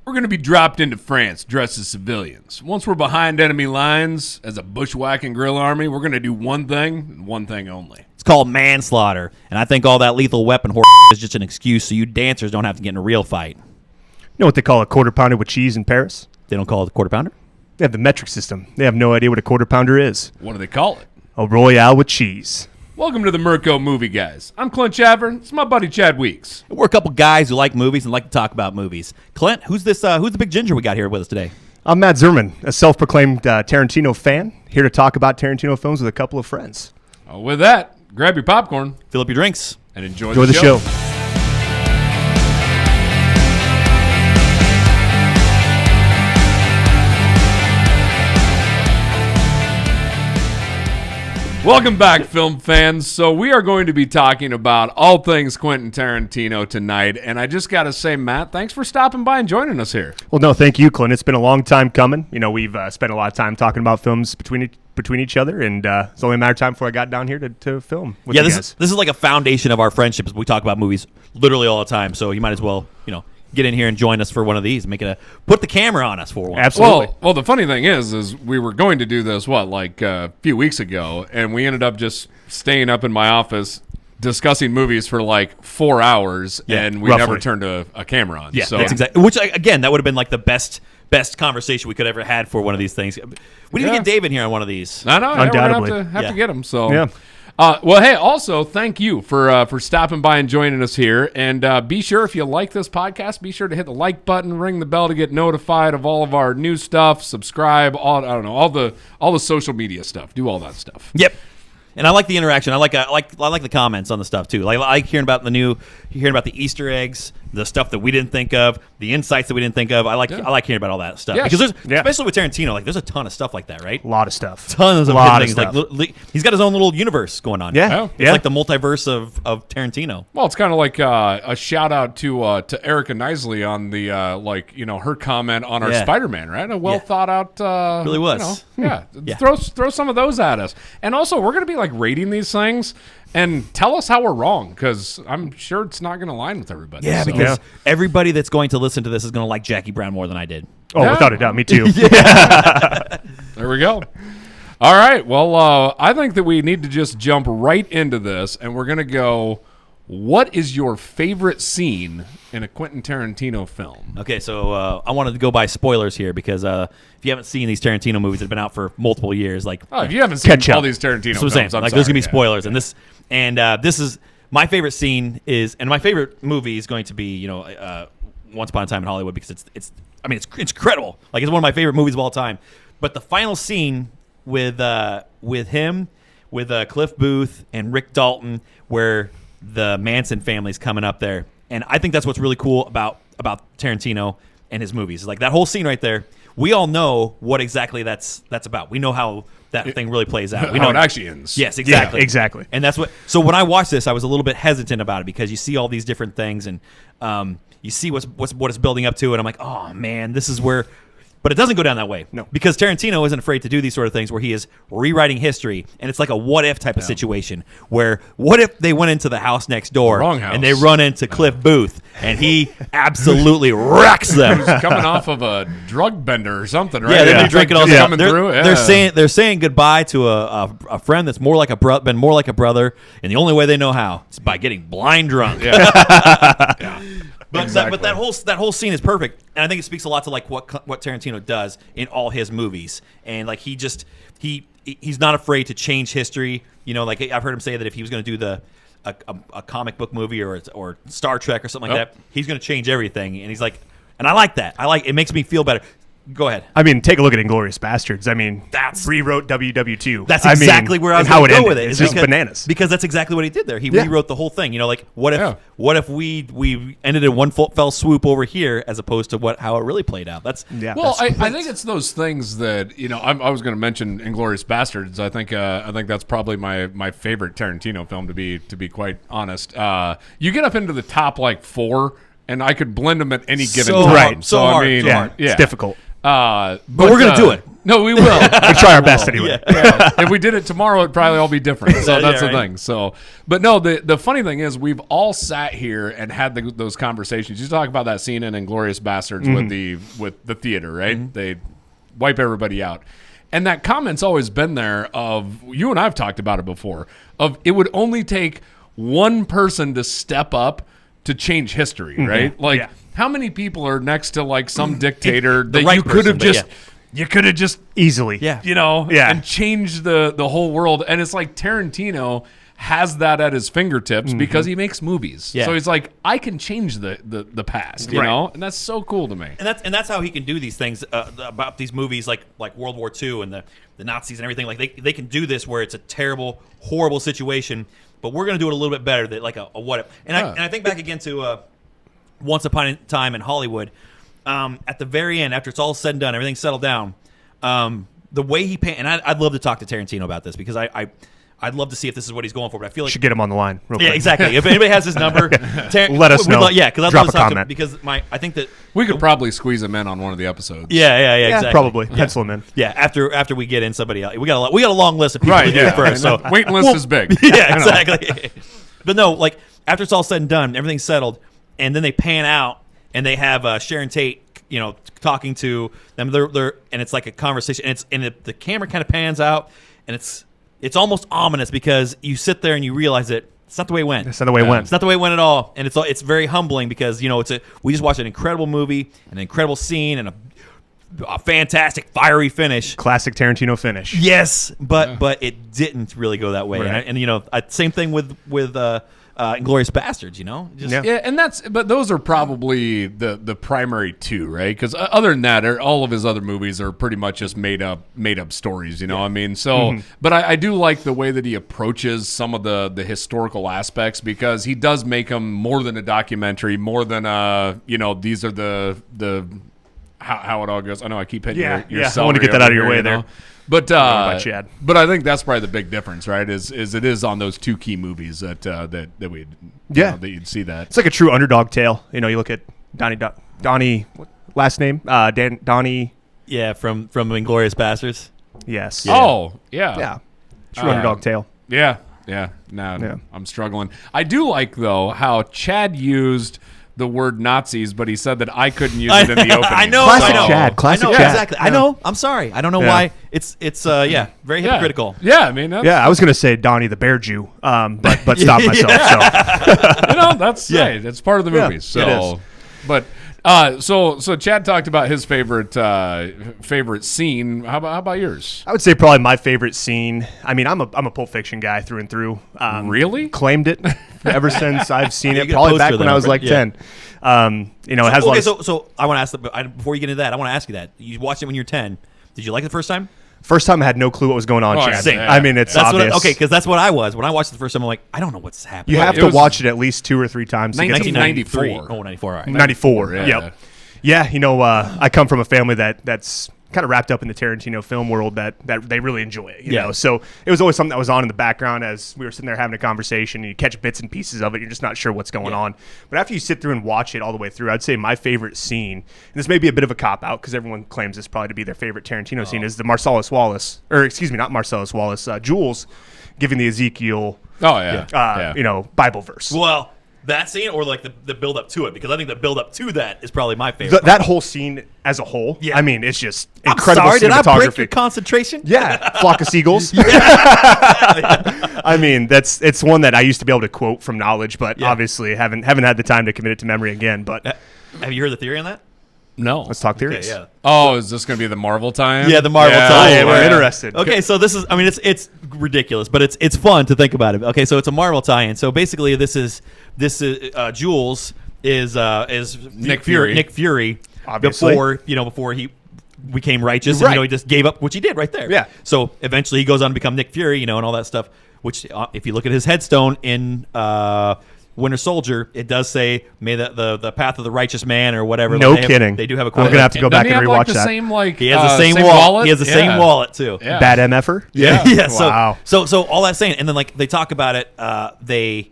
We're going to be dropped into France dressed as civilians. Once we're behind enemy lines as a bushwhacking guerrilla army, we're going to do one thing and one thing only. It's called manslaughter, and I think all that lethal weapon is just an excuse so you dancers don't have to get in a real fight. You know what they call a quarter pounder with cheese in Paris? They don't call it a quarter pounder? They have the metric system. They have no idea what a quarter pounder is. What do they call it? A Royale with cheese. Welcome to the MerCo Movie Guys. I'm Clint Chavern. It's my buddy Chad Weeks. We're a couple guys who like movies and like to talk about movies. Clint, who's this? Who's the big ginger we got here with us today? I'm Matt Zimmerman, a self-proclaimed Tarantino fan, here to talk about Tarantino films with a couple of friends. With that, grab your popcorn. Fill up your drinks. And enjoy the show. Welcome back, film fans. So we are going to be talking about all things Quentin Tarantino tonight. And I just got to say, Matt, thanks for stopping by and joining us here. Well, no, thank you, Clint. It's been a long time coming. You know, we've spent a lot of time talking about films between each other, and it's only a matter of time before I got down here to film with you guys. This is like a foundation of our friendship. We talk about movies literally all the time, so you might as well, get in here and join us for one of these. Put the camera on us for one. Absolutely. Well, the funny thing is we were going to do this, a few weeks ago, and we ended up just staying up in my office discussing movies for 4 hours, and we never turned a camera on. Yeah, so. That's exactly. Which, again, that would have been like the best conversation we could ever had for one of these things. We need to get David here on one of these. No, undoubtedly. we're going to have to get him. So. Yeah. Well, hey, also, thank you for stopping by and joining us here. And be sure, if you like this podcast, be sure to hit the like button, ring the bell to get notified of all of our new stuff, subscribe, all the social media stuff. Do all that stuff. Yep. And I like the interaction. I like the comments on the stuff too. I like hearing about the Easter eggs, the stuff that we didn't think of, the insights that we didn't think of. I like hearing about all that stuff because especially with Tarantino, there's a ton of stuff like that, right? A lot of stuff. Tons of things. Like he's got his own little universe going on. Yeah, it's like the multiverse of Tarantino. Well, it's kind of like a shout out to Erica Knisley on the her comment on our Spider-Man, right? A well thought out. Really was. Throw some of those at us, and also we're gonna be rating these things and tell us how we're wrong, because I'm sure it's not going to align with everybody. Yeah, because everybody that's going to listen to this is going to like Jackie Brown more than I did. Oh, without a doubt. Me too. There we go. All right. Well, I think that we need to just jump right into this, and we're going to go, what is your favorite scene in a Quentin Tarantino film? Okay, so I wanted to go by spoilers here because if you haven't seen these Tarantino movies that have been out for multiple years, if you haven't seen all these Tarantino films, there's going to be spoilers. And this is my favorite scene and my favorite movie is going to be Once Upon a Time in Hollywood, because it's incredible. It's one of my favorite movies of all time. But the final scene with him, with Cliff Booth and Rick Dalton, where the Manson family's coming up there, and I think that's what's really cool about Tarantino and his movies. That whole scene right there, we all know what exactly that's about. We know how that thing really plays out. We know how it actually ends. Yes, exactly. Yeah, exactly. And that's what. So when I watched this, I was a little bit hesitant about it because you see all these different things, and you see what it's building up to, and I'm like, oh man, this is where. But it doesn't go down that way. No. Because Tarantino isn't afraid to do these sort of things where he is rewriting history, and it's like a what-if type of situation where what if they went into the house next door and they run into Cliff Booth, and he absolutely wrecks them. He's coming off of a drug bender or something, right? Yeah, they're drinking all the coming through. Yeah. They're saying goodbye to a friend that's more like a brother, and the only way they know how is by getting blind drunk. Yeah. But exactly. But that whole scene is perfect, and I think it speaks a lot to what Tarantino does in all his movies, and he's not afraid to change history. I've heard him say that if he was going to do a comic book movie or Star Trek or something like that, he's going to change everything, and he's like, and I like that. It makes me feel better. Go ahead. Take a look at Inglourious Bastards. That's rewrote WW2. That's exactly where I was going to go with it. It's just bananas. Because that's exactly what he did there. He rewrote the whole thing. What if we ended in one fell swoop over here as opposed to how it really played out? I think it's those things that I was going to mention Inglourious Bastards. I think that's probably my favorite Tarantino film, to be quite honest. You get up into the top 4, and I could blend them at any given time. Right. So hard. It's difficult. But we're going to do it. No, we will. We'll try our best anyway. If we did it tomorrow, it'd probably all be different. So that's the right. thing. So, but no, the funny thing is, we've all sat here and had those conversations. You talk about that scene in *Inglourious Bastards* with the theater, right? They wipe everybody out, and that comment's always been there. Of you and I've talked about it before. Of it would only take one person to step up to change history, right? Like, how many people are next to like some dictator that right you could have person, just. You could have just Easily. and changed the whole world. And it's like Tarantino has that at his fingertips because he makes movies. Yeah. So he's like, I can change the past, you know? And that's so cool to me. And that's how he can do these things about these movies like World War II and the Nazis and everything. Like they can do this where it's a terrible, horrible situation, but we're going to do it a little bit better, like a what if. And I think back again to Once Upon a Time in Hollywood. At the very end, after it's all said and done, everything's settled down, the way he and I'd love to talk to Tarantino about this because I'd love to see if this is what he's going for, but I feel like Should get him on the line real quick. yeah, exactly. If anybody has his number, Let us know. Because I'd Drop love to a talk to him comment. because I think that We could probably squeeze him in on one of the episodes. yeah, exactly. Probably. Pencil him in. Yeah, after we get in somebody else, we got a long list of people to do first. So Waiting list is big. yeah, exactly. But no, like after it's all said and done, everything's settled, and then they pan out and they have Sharon Tate, talking to them. They're and it's like a conversation, and the camera kind of pans out, and it's almost ominous because you sit there and you realize that it's not the way it went. That's not the way it went. It's not the way it went at all, and it's very humbling because we just watched an incredible movie, an incredible scene, and a fantastic fiery finish. Classic Tarantino finish. Yes, but it didn't really go that way, Right. and same thing with Inglourious Bastards. Just, Yeah. And but those are probably the primary two, right? Because other than that, all of his other movies are pretty much just made up stories. I mean, so. But I do like the way that he approaches some of the historical aspects because he does make them more than a documentary, more than these are the how it all goes. I know I keep hitting your I want to get that out of your way there. But Chad. but I think that's probably the big difference, right? Is it is on those two key movies that we that you'd see that. It's like a true underdog tale. You look at Donnie, what last name? Donnie. yeah, from Inglourious Bastards. Yes. Oh, yeah. Yeah. True underdog tale. Yeah. I'm struggling. I do like, though, how Chad used the word Nazis, but he said that I couldn't use it in the opening. I know. Classic I know. Chad. Classic I know, Chad. exactly. Yeah. I know. I'm sorry. I don't know why. It's very hypocritical. Yeah, I mean, that's, Yeah, I was gonna say Donnie the Bear Jew, but stopped myself. So that's right. It's part of the movie. So, it is. But so Chad talked about his favorite scene. How about yours? I would say probably my favorite scene. I mean, I'm a Pulp Fiction guy through and through. Really? Claimed it ever since I've seen Yeah, it. you get a Probably back poster when there, I was like yeah. 10. It has a lot of, So I want to ask before you get into that, I want to ask you that. You watched it when you were 10. Did you like it the first time? first time I had no clue what was going on. Oh, Chad. same. I mean, it's That's obvious. because that's what I was when I watched it the first time. I'm like, I don't know what's happening. You have It to was watch it at least 2 or 3 times. To get the full- 1994. Oh, 94. All right. 94. Yeah. Yep. Yeah, I come from a family that's kind of wrapped up in the Tarantino film world that they really enjoy it. You know, so it was always something that was on in the background as we were sitting there having a conversation. And you catch bits and pieces of it. You're just not sure what's going on. But after you sit through and watch it all the way through, I'd say my favorite scene, and this may be a bit of a cop out because everyone claims this probably to be their favorite Tarantino scene, is the Marcellus Wallace, or excuse me, not Marcellus Wallace, Jules giving the Ezekiel, Bible verse. Well, that scene or like the build up to it, because I think the build up to that is probably my favorite. That whole scene as a whole, Yeah. I mean, it's just I'm incredible sorry, did I break cinematography. your concentration? Yeah, flock of seagulls. I mean, it's one that I used to be able to quote from knowledge, but obviously haven't had the time to commit it to memory again. But Have you heard the theory on that? No. let's talk theories. Okay, yeah. Oh, is this going to be the Marvel time? Yeah, the Marvel Yeah, tie-in. Yeah, we're Yeah. interested. Okay, so this is, I mean, it's ridiculous, but it's fun to think about it. Okay, so it's a Marvel tie-in. So basically, this is Jules is Nick Fury. Nick Fury, Obviously. before he became righteous, Right. and he just gave up, which he did right there. Yeah. So eventually, he goes on to become Nick Fury, and all that stuff. Which, if you look at his headstone in Winter Soldier, it does say, "May the path of the righteous man," or whatever. No They have- kidding. They do have a I'm quote. gonna have to go Doesn't back he and have, like, rewatch the that. Same, like, He has the same same wallet. He has the same wallet too. Yeah. Bad MFer. Yeah. Yeah. Wow. So all that saying, and then like they talk about it, they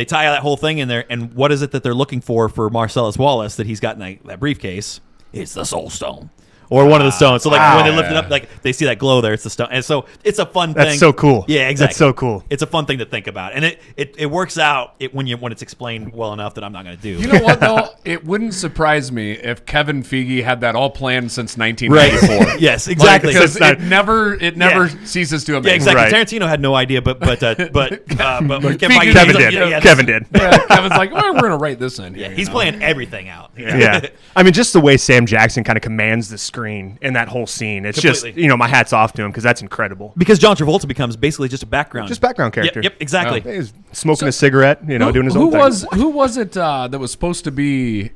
tie that whole thing in there, and what is it that they're looking for Marcellus Wallace that he's got in that briefcase? It's the Soul Stone. or one of the stones. So like when they lift it up, like they see that glow there, it's the stone. And so it's a fun thing. That's so cool. Yeah, exactly. That's so cool. It's a fun thing to think about, and it works out when it's explained well enough that I'm not going to do. You know what though? It wouldn't surprise me if Kevin Feige had that all planned since 1994. Right. Yes, exactly. Because it never ceases to amaze. Yeah, exactly. Right. Tarantino had no idea, but Kevin Kevin did. Kevin did. Yeah, Kevin's like, well, we're gonna write this in here. Yeah, he's playing everything out. Yeah. I mean, just the way Sam Jackson kind of commands the screen in that whole scene. It's Completely. just, my hat's off to him because that's incredible. Because John Travolta becomes basically just a background. Just background character. Yep, exactly. He's smoking a cigarette, doing his own thing. Who was it that was supposed to be?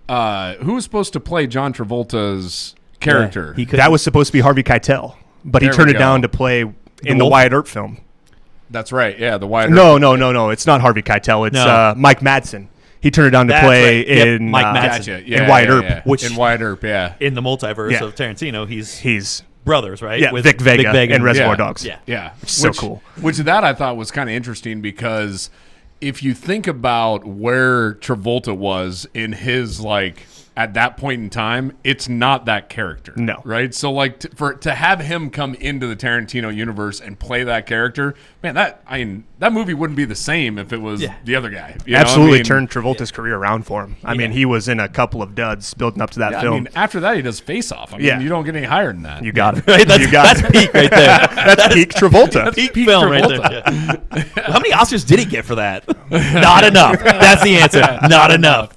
Who was supposed to play John Travolta's character? That was supposed to be Harvey Keitel, but he There turned we it down go. to play in the Wolf? Wyatt Earp film. That's right. Yeah, the wider. No. It's not Harvey Keitel. It's Mike Madsen. He turned it down to That's play right. Yep, in Mike Madsen. Gotcha. Yeah, in Wyatt yeah, Earp. yeah. Which- in Wyatt Earp, yeah. In the multiverse Yeah. of Tarantino, He's brothers, right? yeah, With Vic Vega and Reservoir Dogs. Yeah. Yeah, so cool. Which that I thought was kind of interesting because if you think about where Travolta was in his at that point in time, it's not that character. No. Right? So to have him come into the Tarantino universe and play that character, man, that movie wouldn't be the same if it was the other guy. You know? Absolutely turned Travolta's career around for him. I mean, he was in a couple of duds building up to that film. I mean, after that he does Face Off. I mean, you don't get any higher than that. You got it. Right? That's it. peak right there. That's peak Travolta. Peak peak film right Travolta. there. Yeah. How many Oscars did he get for that? Not enough. That's the answer. Not enough.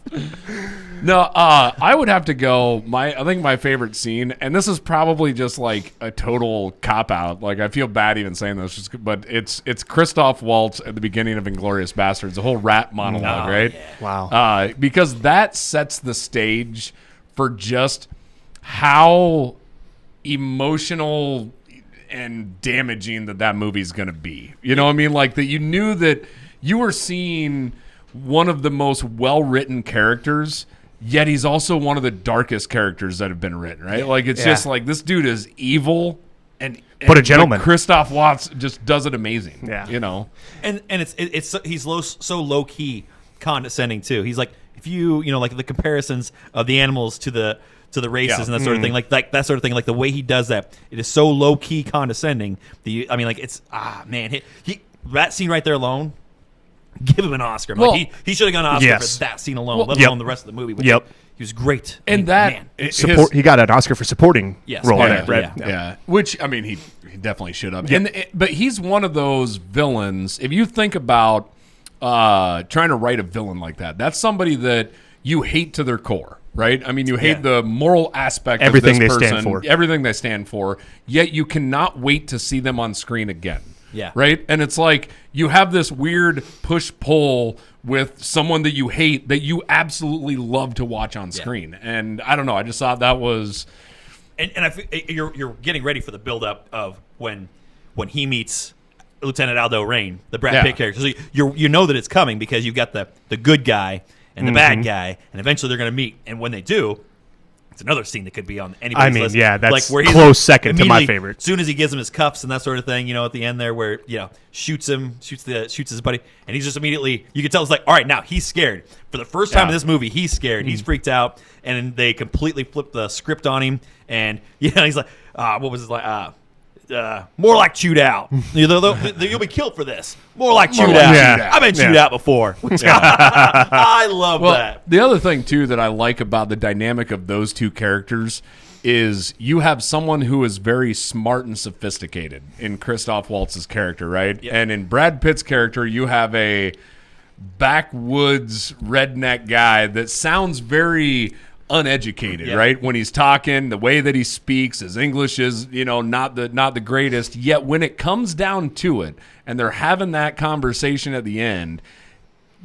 No, I would have to go. I think my favorite scene, and this is probably just like a total cop out. Like I feel bad even saying this, but it's Christoph Waltz at the beginning of Inglourious Basterds, the whole rap monologue, right? Yeah. Wow. Because that sets the stage for just how emotional and damaging that movie's going to be. You know what I mean? Like that you knew that you were seeing one of the most well-written characters, yet he's also one of the darkest characters that have been written, right? Like it's just like this dude is evil but a gentleman. Christoph Waltz just does it amazing. Yeah. You know. And he's so low key condescending too. He's like, if you like the comparisons of the animals to the races and that sort of thing, like that sort of thing, like the way he does that, it is so low key condescending. It's man, he that scene right there alone, give him an Oscar. Well, he should have got an Oscar yes. for that scene alone, let Yep. alone the rest of the movie. But Yep. he was great. And He got an Oscar for supporting role in yeah, it, right? Yeah. Which I mean, he definitely should have. But he's one of those villains. If you think about trying to write a villain like that, that's somebody that you hate to their core, right? I mean, you hate the moral aspect Everything of they this person, stand for. everything they stand for. Yet you cannot wait to see them on screen again. Yeah. Right? And it's like you have this weird push-pull with someone that you hate that you absolutely love to watch on screen. And I don't know. I just thought that was... And I feel you're getting ready for the build-up of when he meets Lieutenant Aldo Rain, the Brad Pitt character. So you know that it's coming because you've got the good guy and the bad guy, and eventually they're going to meet. And when they do, it's another scine that could be on anybody's list. Yeah, that's like where he's close second to my immediately, favorite. As soon as he gives him his cuffs and that sort of thing, at the end there, where shoots his buddy, and he's just immediately, you can tell it's like, all right, now he's scared for the first time in this movie. He's scared, he's freaked out, and they completely flip the script on him, and he's like, what was his like? More like chewed out. You'll be killed for this. More like chewed out. Yeah. I've been chewed out before. I love that. The other thing, too, that I like about the dynamic of those two characters is you have someone who is very smart and sophisticated in Christoph Waltz's character, right? Yep. And in Brad Pitt's character, you have a backwoods redneck guy that sounds very uneducated, right? When he's talking, the way that he speaks, his English is, not the greatest. Yet when it comes down to it, and they're having that conversation at the end,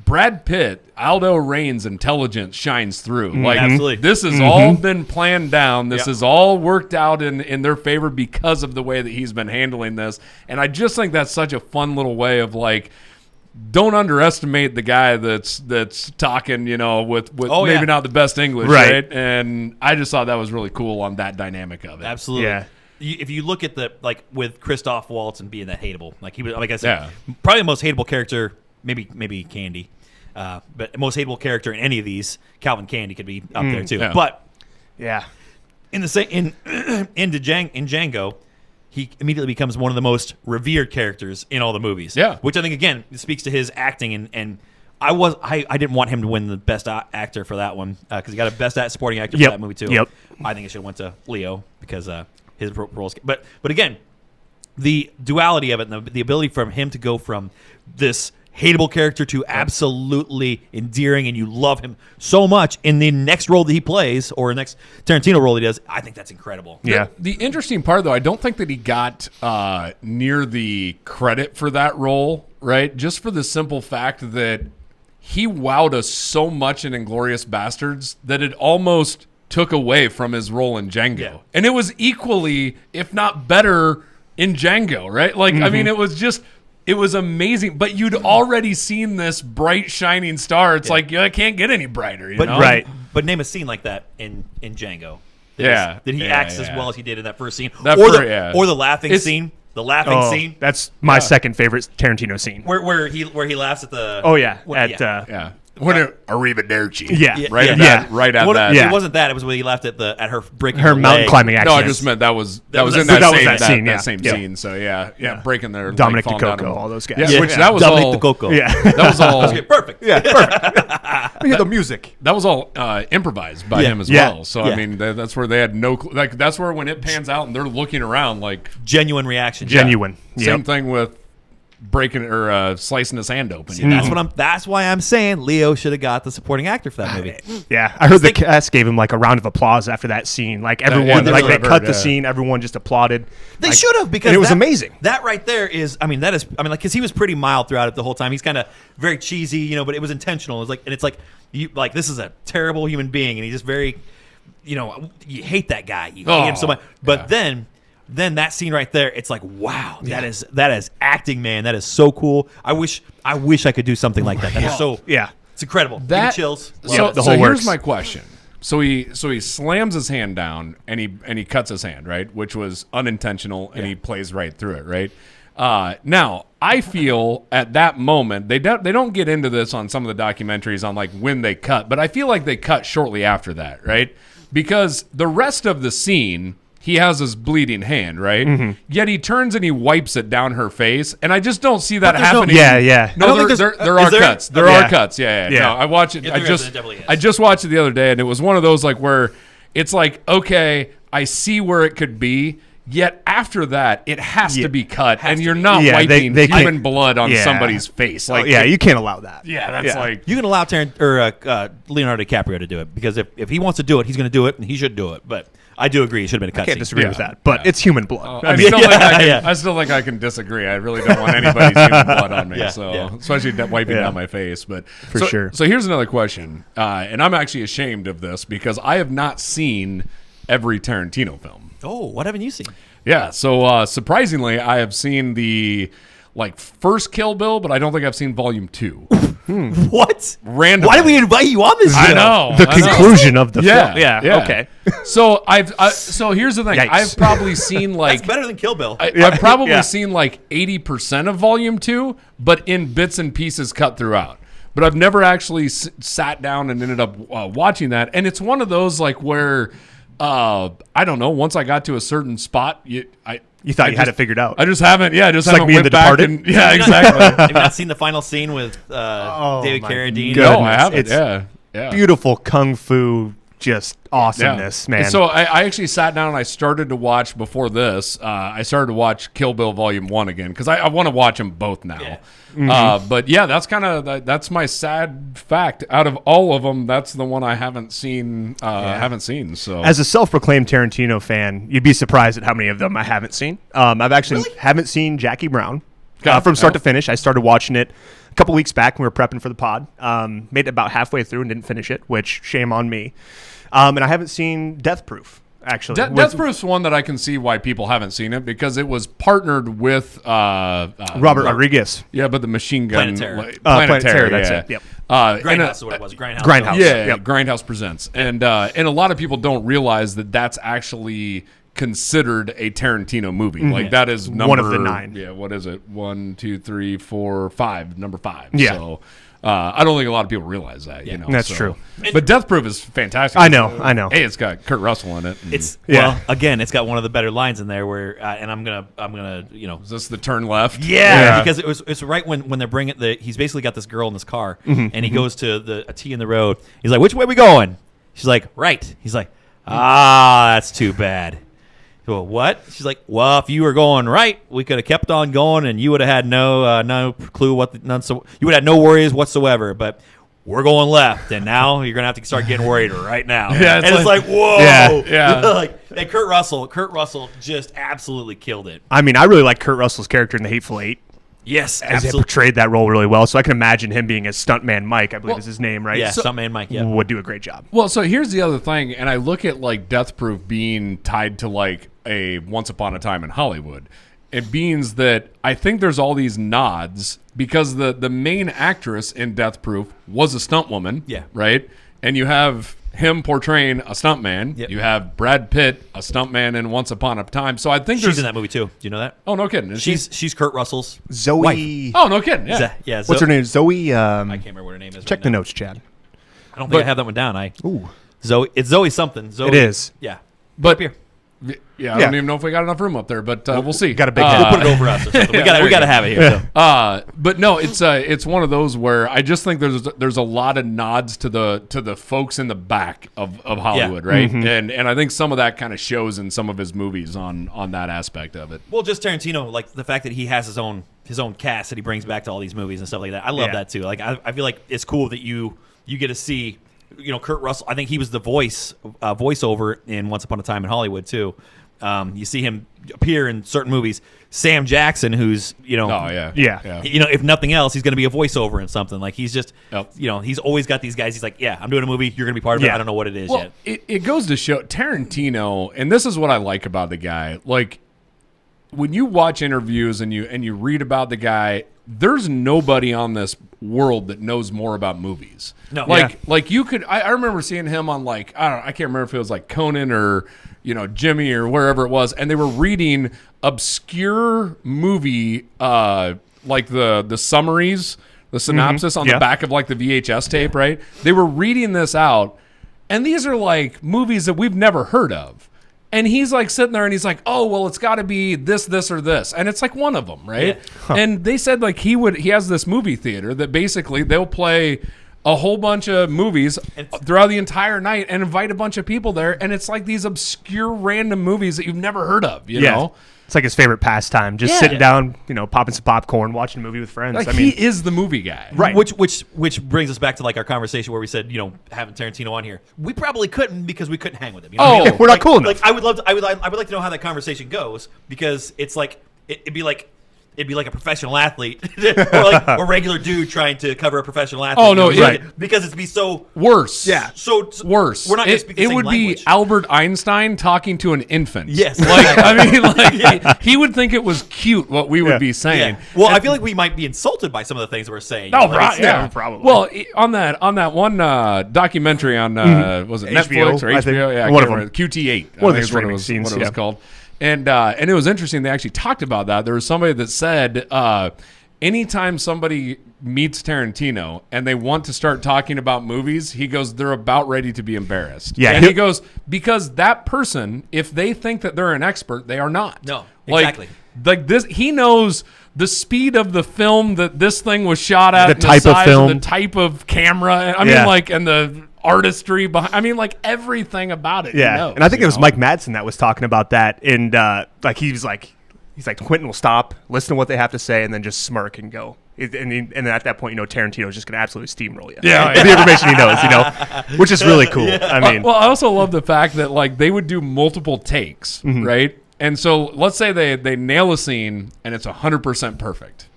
Brad Pitt, Aldo Rain's intelligence shines through. Like, absolutely. This has all been planned down. This is all worked out in their favor because of the way that he's been handling this. And I just think that's such a fun little way of like, don't underestimate the guy that's talking, with maybe not the best English, right? And I just thought that was really cool on that dynamic of it. Absolutely. Yeah. If you look at with Christoph Waltz and being that hateable, like he was, like I said, probably the most hateable character, maybe Candy, but most hateable character in any of these, Calvin Candy could be up there too. Yeah. But Yeah. in the same in Django, he immediately becomes one of the most revered characters in all the movies. Yeah. Which I think again speaks to his acting and I didn't want him to win the best actor for that one because he got a best supporting actor for that movie too. Yep. I think it should have went to Leo because his roles. But again, the duality of it and the ability for him to go from this hateable character to absolutely endearing, and you love him so much in the next role that he plays or next Tarantino role that he does. I think that's incredible. Yeah. The interesting part, though, I don't think that he got near the credit for that role, right? Just for the simple fact that he wowed us so much in Inglourious Bastards that it almost took away from his role in Django. Yeah. And it was equally, if not better, in Django, right? Like, I mean, it was amazing, but you'd already seen this bright, shining star. It's like, I can't get any brighter, you know? Right. But name a scene like that in Django. Yeah. That he Yeah, acts as yeah. well as he did in that first scene. That or, fir- the, yeah. or the laughing It's- scene. The laughing scene. That's my second favorite Tarantino scene. Where he laughs at the... Oh, yeah. Well, Yeah. When Arrivederci. Yeah. Right at Yeah. that. Right at Well, that. Yeah. It wasn't that. It was when he laughed at her breaking her mountain leg. climbing No, action. I just meant that was in was that that same, was that scene, yeah. same Yeah. scene. So yeah, breaking their Dominic like, falling DeCoco, down all those guys. Yeah, Yeah. which that was Dominic all. DeCoco. Yeah. That was all. Okay, perfect. Yeah, perfect. We hear the music. That was all improvised by Yeah. him as Yeah. well. So Yeah. I mean, that's where they had no like. That's where when it pans out and they're looking around like Genuine reaction. Genuine. same Yep. thing with breaking or slicing his hand open. You know? That's why I'm saying Leo should have got the supporting actor for that movie. Yeah, I heard the cast gave him like a round of applause after that scene. Like everyone, that's like what they I've cut heard, the scene, everyone just applauded. They Like, should have because and it was that- amazing. That right there is, because he was pretty mild throughout it the whole time. He's kind of very cheesy, but it was intentional. It's like you like this is a terrible human being, and he's just very, you hate that guy. You hate him so much. But then that scene right there, it's like, wow, that is acting, man. That is so cool. I wish I could do something like that. That is so it's incredible. Give me That chills. So, the so whole here's works. my question. So he slams his hand down and he cuts his hand, right, which was unintentional, and he plays right through it, right. Now I feel at that moment they don't get into this on some of the documentaries on like when they cut, but I feel like they cut shortly after that, right, because the rest of the scene. He has his bleeding hand, right? Mm-hmm. Yet he turns and he wipes it down her face, and I just don't see that there's no- happening. Yeah. No, I don't think there are is there? cuts. There Yeah. are cuts. Yeah. Yeah. No, I watch it. Yeah, I there just is, there definitely is. I just watched it the other day, and it was one of those like where it's like, okay, I see where it could be. Yet after that, it has to be cut, and you're not Yeah, wiping they human can't- blood on Yeah. somebody's face. Like, yeah, you can't allow that. yeah, that's Yeah. like. You can allow Leonardo DiCaprio to do it because if he wants to do it, he's going to do it, and he should do it. But I do agree, it should have been a cut I can't scene. disagree Yeah. with that, but it's human blood. I still think yeah. I still think I can disagree. I really don't want anybody's human blood on me. Yeah, So yeah. especially wiping Yeah. down my face. But For so, sure. So here's another question, and I'm actually ashamed of this because I have not seen every Tarantino film. Oh, what haven't you seen? Yeah. So surprisingly, I have seen the first Kill Bill, but I don't think I've seen Volume 2. What? Randomly. Why did we invite you on this I show? know. The I know. conclusion of the Yeah, film. Yeah. Okay. So so here's the thing. Yikes. I've probably seen That's better than Kill Bill. I've probably Yeah. seen 80% of Volume 2, but in bits and pieces cut throughout. But I've never actually sat down and ended up watching that. And it's one of those where I don't know. Once I got to a certain spot, You thought you had it figured out. I just haven't. Yeah, I just like haven't me in went The back Departed? and yeah, Have you exactly. have you not seen the final scene with David my Carradine? goodness. No, I haven't. It's Yeah. Beautiful kung fu, just awesomeness, man. And so I actually sat down and I started to watch before this. I started to watch Kill Bill Volume 1 again because I want to watch them both now. Yeah. But yeah, that's that's my sad fact. Out of all of them, that's the one I haven't seen. So As a self-proclaimed Tarantino fan, you'd be surprised at how many of them I haven't seen. I've actually haven't seen Jackie Brown from start to finish. I started watching it a couple weeks back when we were prepping for the pod. Made it about halfway through and didn't finish it, which shame on me. And I haven't seen Death Proof. Actually, Death Proof's one that I can see why people haven't seen it because it was partnered with Robert Rodriguez. Yeah, but the machine gun Planet Terror. Planet Terror, that's yeah. it. Yep. Grindhouse is what it was. Grindhouse. Yeah, Yep. Grindhouse Presents, and a lot of people don't realize that that's actually considered a Tarantino movie. Like that is number One of the 9. Yeah, what is it? 1, 2, 3, 4, 5. Number 5. Yeah. So, I don't think a lot of people realize that. You know, That's true. But Death Proof is fantastic. I know. Hey, it's got Kurt Russell in it. Well, again, it's got one of the better lines in there where, and I'm gonna, Is this the turn left? Yeah, because it's right when they're bringing he's basically got this girl in this car, and he goes to a T in the road. He's like, "Which way are we going?" She's like, "Right." He's like, that's too bad." Well, what? She's like, "Well, if you were going right, we could have kept on going, and you would have had no clue you would have had no worries whatsoever. But we're going left, and now you're gonna have to start getting worried right now." Yeah, it's like whoa, yeah. And Kurt Russell just absolutely killed it. I mean, I really like Kurt Russell's character in The Hateful Eight. Yes, As he absolutely. portrayed that role really well. So I can imagine him being a stuntman Mike, I believe is his name, right? Yeah, So, Stuntman Mike. Yeah, would do a great job. Well, so here's the other thing, and I look at like Death Proof being tied to like a Once Upon a Time in Hollywood. It means that I think there's all these nods because the main actress in Death Proof was a stunt woman. Yeah. Right? And you have him portraying a stuntman. Yep. You have Brad Pitt, a stuntman in Once Upon a Time. So I think she's in that movie too. Do you know that? Oh, no kidding. Is she? She's Kurt Russell's Zoe. wife. Oh, no kidding. Yeah. Yeah. What's her name? Zoe. I can't remember what her name is. Check right the now. notes, Chad. I don't think I have that one down. Ooh. Zoe. It's Zoe something. Zoe. It is. Yeah. But Up here. yeah, I don't even know if we got enough room up there, but we'll see. Got a big We'll put it over us or something. we got to have it here. So. But no, it's one of those where I just think there's a lot of nods to the folks in the back of Hollywood, right? And I think some of that kind of shows in some of his movies on that aspect of it. Well, just Tarantino, like the fact that he has his own cast that he brings back to all these movies and stuff like that. I love that too. Like I feel like it's cool that you get to see, Kurt Russell. I think he was the voiceover in Once Upon a Time in Hollywood too. You see him appear in certain movies. Sam Jackson, who's if nothing else, he's going to be a voiceover in something. Like he's just, he's always got these guys. He's like, yeah, I'm doing a movie. You're going to be part of it. I don't know what it is yet. It goes to show Tarantino, and this is what I like about the guy. Like when you watch interviews and you read about the guy, there's nobody on this world that knows more about movies. No, like you could. I remember seeing him on I can't remember if it was like Conan or Jimmy or wherever it was, and they were reading obscure movie like the summaries, the synopsis on the back of like the VHS tape, right? They were reading this out, and these are like movies that we've never heard of. And he's like sitting there and he's like, oh, well, it's got to be this, or this. And it's like one of them, right? Yeah. And they said like he has this movie theater that basically they'll play a whole bunch of movies throughout the entire night and invite a bunch of people there. And it's like these obscure random movies that you've never heard of, you know? It's like his favorite pastime, just sitting down, popping some popcorn, watching a movie with friends. Like he is the movie guy, right? Which brings us back to like our conversation where we said, having Tarantino on here, we probably couldn't because we couldn't hang with him. You know what I mean? We're not cool enough. Like I would like to know how that conversation goes because it's like it'd be like a professional athlete or like a regular dude trying to cover a professional athlete. Oh no, because it'd be so worse. Yeah, so worse. We're not going to speak the same same language. Be Albert Einstein talking to an infant. Yes, like I mean, he would think it was cute what we would be saying. Yeah. Well, I feel like we might be insulted by some of the things we're saying. Oh, right, yeah, probably. Well, on that one documentary on was it Netflix or HBO? Yeah, one of them. QT8. One of the streaming scenes. What it was called. And it was interesting. They actually talked about that. There was somebody that said anytime somebody meets Tarantino and they want to start talking about movies, he goes, they're about ready to be embarrassed. Yeah, and he goes, because that person, if they think that they're an expert, they are not. No, exactly. Like this, he knows the speed of the film that this thing was shot at, the and type the size of film, the type of camera. I mean, like, and the artistry behind. I mean, like everything about it. Yeah, he knows, and I think it was Mike Madsen that was talking about that, and like he's like Quentin will stop, listen to what they have to say, and then just smirk and go. And then at that point, Tarantino is just going to absolutely steamroll you. Yeah, the information he knows, which is really cool. Yeah. I mean, well, I also love the fact that like they would do multiple takes, right? And so let's say they nail a scene and it's 100% perfect,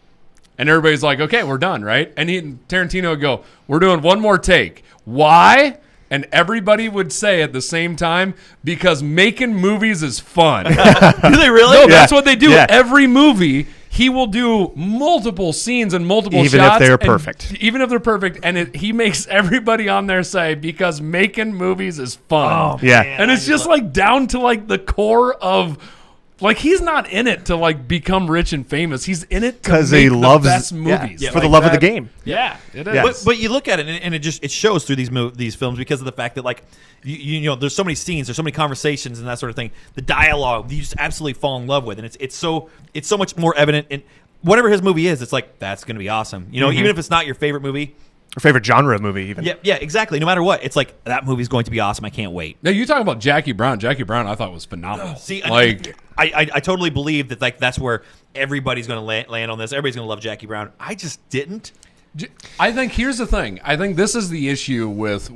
and everybody's like, okay, we're done, right? And Tarantino would go, we're doing one more take. Why? And everybody would say at the same time, because making movies is fun. Do they really? No, that's what they do. Yeah. Every movie, he will do multiple scenes and multiple shots. Even if they're perfect. Even if they're perfect. And he makes everybody on there say, because making movies is fun. yeah. Man, And it's just like down to like the core of Like, he's not in it to like become rich and famous. He's in it because make he loves the best movies for the love of the game. Yeah, it is. Yes. But you look at it and it shows through these films because of the fact that like you know there's so many scenes, there's so many conversations and that sort of thing. The dialogue you just absolutely fall in love with, and it's so much more evident in whatever his movie is. It's like that's going to be awesome. You know, even if it's not your favorite movie. Or favorite genre of movie, even. Yeah, exactly. No matter what, it's like that movie's going to be awesome. I can't wait. Now, you talking about Jackie Brown. Jackie Brown, I thought was phenomenal. See, like I totally believe that like that's where everybody's going to land on this. Everybody's going to love Jackie Brown. I just didn't. I think here's the thing. I think this is the issue with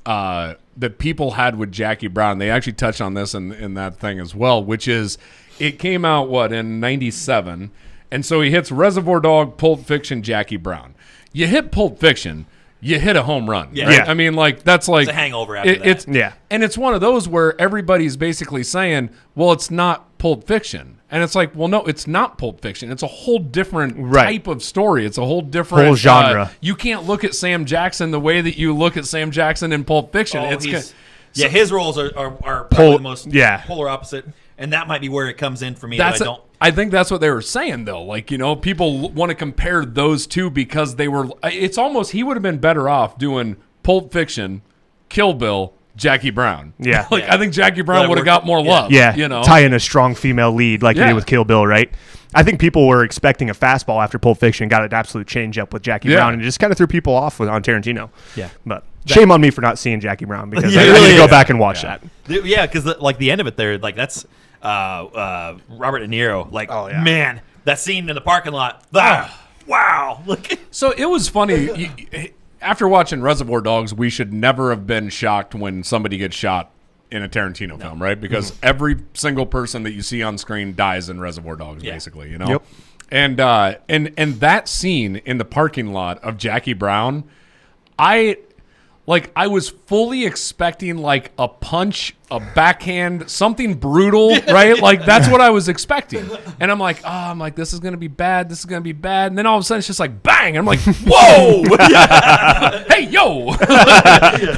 that people had with Jackie Brown. They actually touched on this in that thing as well, which is it came out in '97, and so he hits Reservoir Dog, Pulp Fiction, Jackie Brown. You hit Pulp Fiction, you hit a home run. Yeah. Right? Yeah. I mean, like that's like It's a hangover after that. And it's one of those where everybody's basically saying, "Well, it's not Pulp Fiction," and it's like, "Well, no, it's not Pulp Fiction. It's a whole different type of story. It's a whole different genre. You can't look at Sam Jackson the way that you look at Sam Jackson in Pulp Fiction. His roles are probably the most polar opposite, and that might be where it comes in for me. I think that's what they were saying, though. Like, you know, people want to compare those two because they were. It's almost he would have been better off doing Pulp Fiction, Kill Bill, Jackie Brown. Yeah, I think Jackie Brown would have got more love. Yeah, you know, tie in a strong female lead like you did with Kill Bill, right? I think people were expecting a fastball after Pulp Fiction, got an absolute change up with Jackie Brown, and it just kind of threw people off on Tarantino. Yeah, but shame on me for not seeing Jackie Brown because I really need to go back and watch that. Yeah, because like the end of it there, like that's Robert De Niro. Like, man, that scene in the parking lot. Wow. So it was funny. After watching Reservoir Dogs, we should never have been shocked when somebody gets shot in a Tarantino film, right? Because every single person that you see on screen dies in Reservoir Dogs, basically, you know? Yep. And that scene in the parking lot of Jackie Brown, I was fully expecting like a punch, a backhand, something brutal, right? Like that's what I was expecting. And I'm like, this is gonna be bad. This is gonna be bad. And then all of a sudden it's just like bang. And I'm like, whoa, hey yo,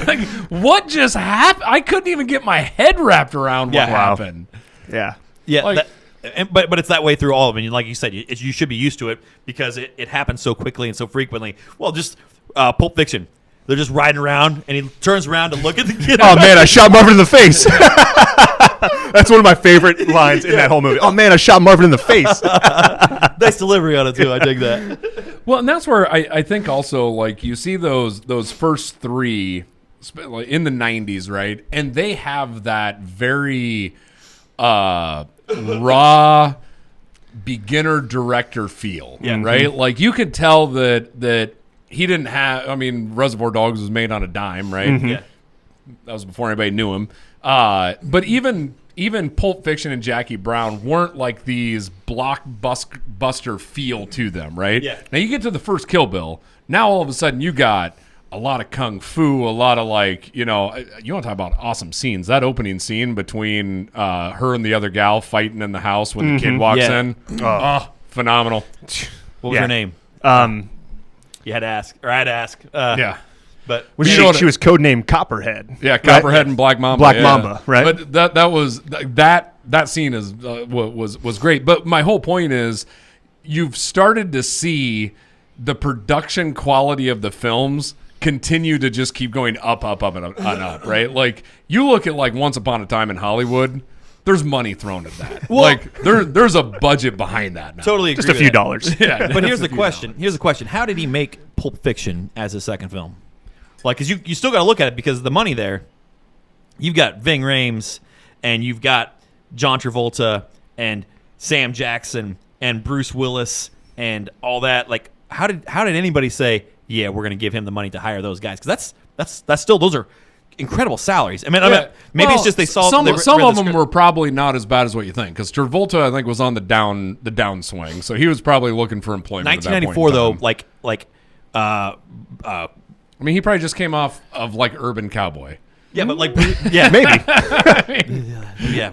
like what just happened? I couldn't even get my head wrapped around what happened. Yeah. Like, but it's that way through all of them. And like you said, you should be used to it because it happens so quickly and so frequently. Well, just Pulp Fiction. They're just riding around, and he turns around to look at the kid. Oh, man, I shot Marvin in the face. That's one of my favorite lines in that whole movie. Oh, man, I shot Marvin in the face. Nice delivery on it, too. I dig that. Well, and that's where I think also, like, you see those first three in the 90s, right? And they have that very raw beginner director feel, right? Like, you could tell that he didn't have. I mean, Reservoir Dogs was made on a dime, right? Mm-hmm. Yeah, that was before anybody knew him. But even Pulp Fiction and Jackie Brown weren't like these blockbuster feel to them, right? Yeah. Now you get to the first Kill Bill. Now all of a sudden you got a lot of kung fu, a lot of like, you know, you want to talk about awesome scenes. That opening scene between her and the other gal fighting in the house when the kid walks in. Oh, phenomenal. What was her name? You had to ask, or I had to ask. But she was codenamed Copperhead. Yeah, Copperhead and Black Mamba. Mamba, right? But that scene was great. But my whole point is, you've started to see the production quality of the films continue to just keep going up, and up, right? Like you look at like Once Upon a Time in Hollywood. There's money thrown at that. Well, like there's a budget behind that now. Totally agree. Just a few dollars. Yeah, but here's the question. How did he make Pulp Fiction as his second film? Like, because you still got to look at it because the money there. You've got Ving Rhames, and you've got John Travolta, and Sam Jackson, and Bruce Willis, and all that. Like, how did anybody say, yeah, we're going to give him the money to hire those guys? Because that's still, those are incredible salaries. I mean, maybe it's just they saw some of them were probably not as bad as what you think. Because Travolta, I think, was on the downswing, so he was probably looking for employment. 1994, though, I mean, he probably just came off of like Urban Cowboy. Yeah, but like, maybe. Yeah.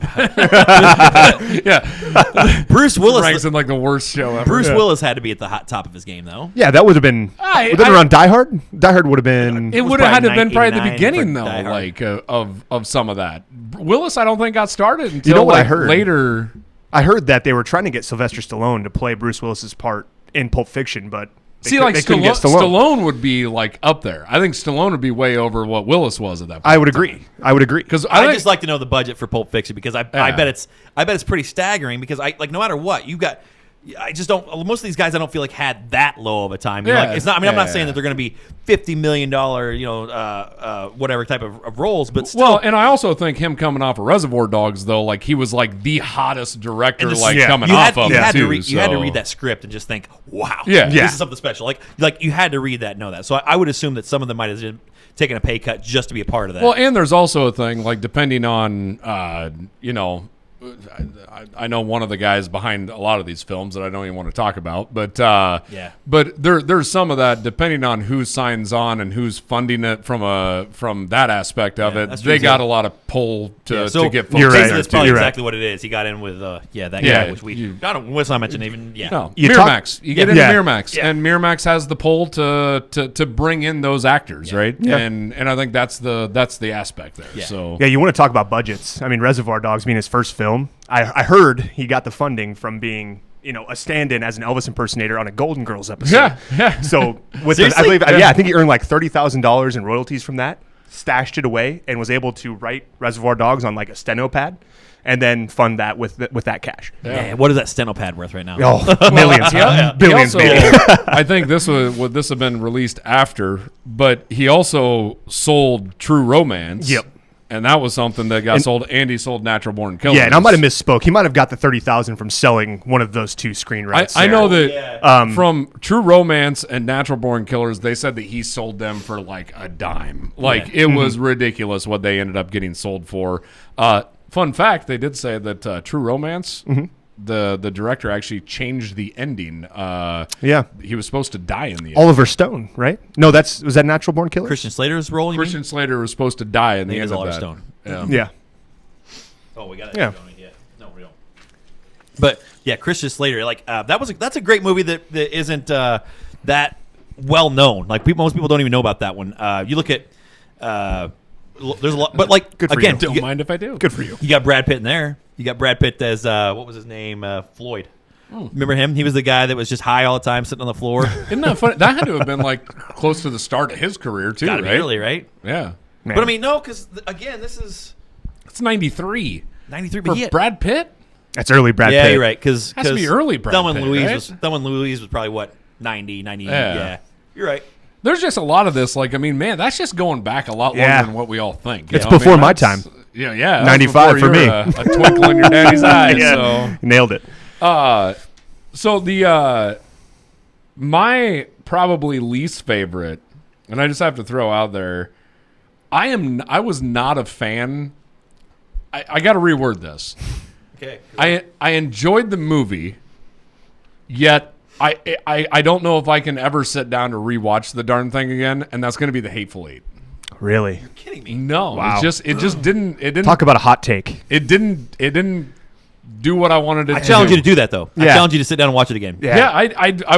Bruce Willis ranks in like the worst show ever. Bruce Willis had to be at the hot top of his game, though. Yeah, that would have been. Around Die Hard? Die Hard would have been. It would have had to have been probably the 1989 beginning, though, for Die Hard. like of some of that. Willis, I don't think got started until what I heard? later. I heard that they were trying to get Sylvester Stallone to play Bruce Willis's part in Pulp Fiction, but they couldn't get Stallone would be like up there. I think Stallone would be way over what Willis was at that point. I would agree. Because I just like to know the budget for Pulp Fiction because I bet it's pretty staggering because no matter what you got. I just don't. Most of these guys, I don't feel like had that low of a time. You know, like, it's not. I mean, I'm not saying that they're going to be $50 million, whatever type of roles, but still. Well, and I also think him coming off of Reservoir Dogs, though, like he was like the hottest director, coming off of it too. You had to read that script and just think, wow, this is something special. Like you had to read that, and know that. So I would assume that some of them might have taken a pay cut just to be a part of that. Well, and there's also a thing like depending on, I know one of the guys behind a lot of these films that I don't even want to talk about, but but there's some of that depending on who signs on and who's funding it from that aspect of it. They got a lot of pull to get folks. You're right. That's probably exactly what it is. He got in with that guy, which let's not mention even. Miramax. You get into Miramax, and Miramax has the pull to bring in those actors, right? Yeah. And I think that's the aspect there. Yeah. So you want to talk about budgets? I mean, Reservoir Dogs being his first film. I heard he got the funding from being, a stand-in as an Elvis impersonator on a Golden Girls episode. Yeah. So I think he earned like $30,000 in royalties from that, stashed it away, and was able to write Reservoir Dogs on like a steno pad, and then fund that with that cash. Yeah. Man, what is that steno pad worth right now? Oh, millions, billions. I think this would have been released after, but he also sold True Romance. Yep. And that was something that got sold. Andy sold Natural Born Killers. Yeah, and I might have misspoke. He might have got the $30,000 from selling one of those two screen rights. I know that from True Romance and Natural Born Killers, they said that he sold them for like a dime. It was ridiculous what they ended up getting sold for. Fun fact, they did say that True Romance, the director actually changed the ending. He was supposed to die in the end. Oliver Stone, right? No, was that Natural Born Killers? Christian Slater's role. Christian Slater was supposed to die in the end of Oliver that. Stone. Yeah. Oh, we got it. Yeah. No, we don't. But yeah, Christian Slater. That's a great movie that isn't that well known. Like most people don't even know about that one. You look at. There's a lot, but good for again, don't mind if I do. Good for you. You got Brad Pitt in there. You got Brad Pitt as what was his name? Floyd. Remember him? He was the guy that was just high all the time, sitting on the floor. Isn't that funny? That had to have been like close to the start of his career too, Gotta be early, right? Yeah. Man. But I mean, no, because again, it's 93. 93, for but Brad Pitt. That's early Brad Pitt. Yeah, you're right. Because has to be early Brad Thelma Pitt. Thelma and Louise was probably what 90. Yeah, you're right. There's just a lot of this. That's just going back a lot longer than what we all think. It's before my time. Yeah. 95 for me. A twinkle in your daddy's eye. So. Nailed it. So my probably least favorite, and I just have to throw out there, I was not a fan. I got to reword this. Okay. I enjoyed the movie, yet I don't know if I can ever sit down to rewatch the darn thing again, and that's going to be The Hateful Eight. Really? You're kidding me? No, wow. It just didn't talk about a hot take. It didn't do what I wanted to. I challenge you to do that though. I challenge you to sit down and watch it again. Yeah, I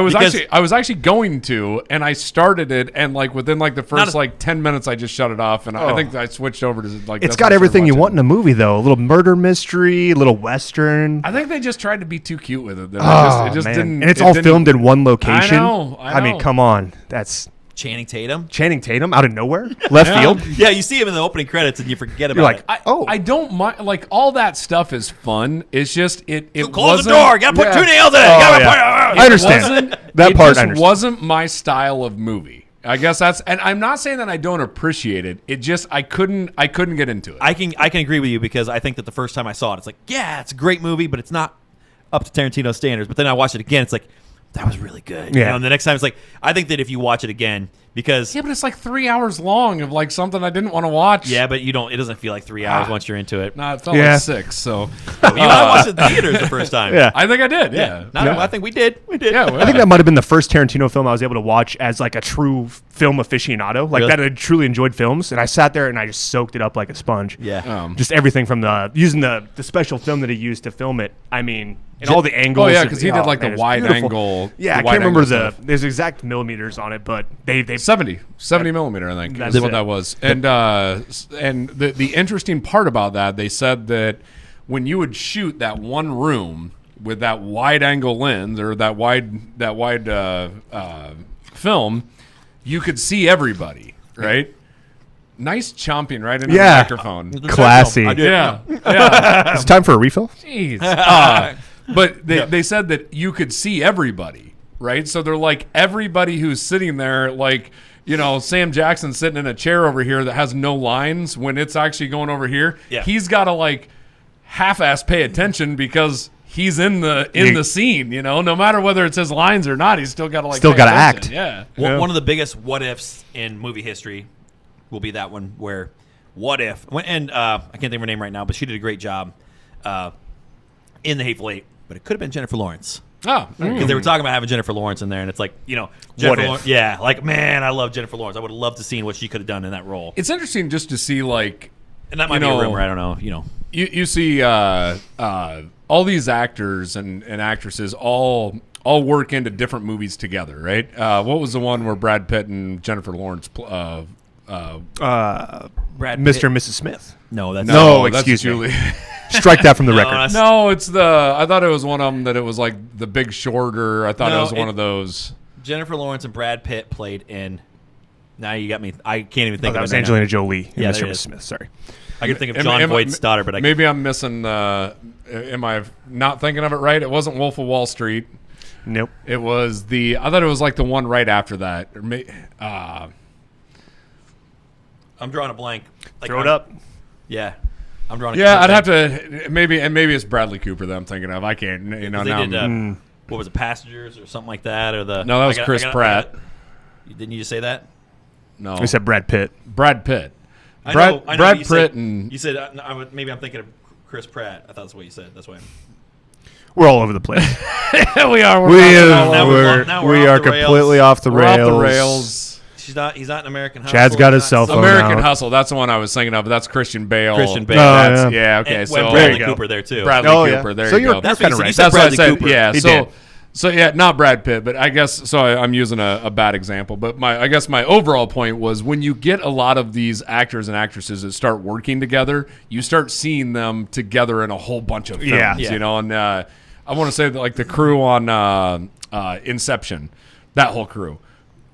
was actually going to, and I started it, and within the first 10 minutes, I just shut it off, and I think I switched over to It's got everything you want in a movie, though. A little murder mystery, a little western. I think they just tried to be too cute with it. It just didn't. And it's all filmed in one location. I know. I mean, come on, that's. Channing Tatum out of nowhere, left field. Yeah, you see him in the opening credits and you forget about it. I don't mind. All that stuff is fun. It's just it close the door. Got to put 2 nails in it. I understand that part. It wasn't my style of movie. I guess that's, and I'm not saying that I don't appreciate it. It just I couldn't get into it. I can agree with you because I think that the first time I saw it, it's like, yeah, it's a great movie, but it's not up to Tarantino standards. But then I watched it again, it's like, that was really good. Yeah. And the next time it's like, I think that if you watch it again, because but it's 3 hours long of something I didn't want to watch. Yeah, but it doesn't feel like 3 hours once you're into it. No, it felt like 6. So I watched it in theaters the first time. Yeah, I think I did. Yeah. I think we did. Yeah, I think that might have been the first Tarantino film I was able to watch as a true film aficionado. Really? That I truly enjoyed films, and I sat there and I just soaked it up like a sponge. Yeah, just everything from using the special film that he used to film it. I mean. And all the angles. Oh yeah, because he did the wide angle. Yeah, I can't remember there's exact millimeters on it, but they 70 millimeter, I think. That's what that was. And the interesting part about that, they said that when you would shoot that one room with that wide angle lens or that wide film, you could see everybody, right? Nice chomping right into the microphone. Classy. I do. Yeah. Yeah. It's time for a refill. Jeez. But they said that you could see everybody, right? So they're like, everybody who's sitting there, like, you know, Sam Jackson sitting in a chair over here that has no lines when it's actually going over here. Yeah. He's got to like half-ass pay attention because he's in the scene, you know, no matter whether it's his lines or not, he's still got to like act. Yeah. One of the biggest what ifs in movie history will be that one where what if, and I can't think of her name right now, but she did a great job in The Hateful Eight, but it could have been Jennifer Lawrence. Oh, Because they were talking about having Jennifer Lawrence in there, and it's like, you know, What Jennifer if? Lawrence, yeah, like, man, I love Jennifer Lawrence. I would have loved to see what she could have done in that role. it's interesting just to see like, And that might be a rumor, I don't know, you know. you see all these actors and actresses all work into different movies together, right? What was the one where Brad Pitt and Jennifer Lawrence Brad Mr. Pitt. and Mrs. Smith. No, that's No, that's excuse me. Julie. Strike that from the No, record. that's- No, it's I thought it was one of them that it was like The Big Short, or I thought it was one of those. Jennifer Lawrence and Brad Pitt played in. Now you got me. I can't even think That of was it. Angelina Jolie and Yeah, Mr. there and it Mrs. is. Smith. Sorry. I can think of John Voight's daughter, but maybe I'm missing. Am I not thinking of it right? It wasn't Wolf of Wall Street. Nope. It was I thought it was like the one right after that. I'm drawing a blank. Like, Throw it up. Yeah, I'm drawing. Yeah, I'd have to maybe it's Bradley Cooper that I'm thinking of. I can't. You know, They now did. I'm- What was it, Passengers or something like that, or the? No, that was Chris Pratt. Didn't you just say that? no, We said Brad Pitt. Brad Pitt. I Brad know, Brad you Pitt said, and you said maybe I'm thinking of Chris Pratt. I thought that's what you said. That's why. We're all over the place. we are. we now we're are off the rails. completely off the We're rails. off the rails. He's not an American Hustle. Chad's got his He's cell not- phone. American out. Hustle. That's the one I was thinking of. That's Christian Bale. Christian Bale. That's, Oh, yeah. Okay. And so when There Bradley you go. Cooper there too. Bradley Oh, yeah. Cooper. There So you you're go. That's kind of what you right. said. That's what I Bradley said. Cooper. Yeah. He So did. so yeah, not Brad Pitt, but I guess so. I'm using a bad example, but I guess my overall point was when you get a lot of these actors and actresses that start working together, you start seeing them together in a whole bunch of films. Yeah. You know, and I want to say that like the crew on Inception, that whole crew.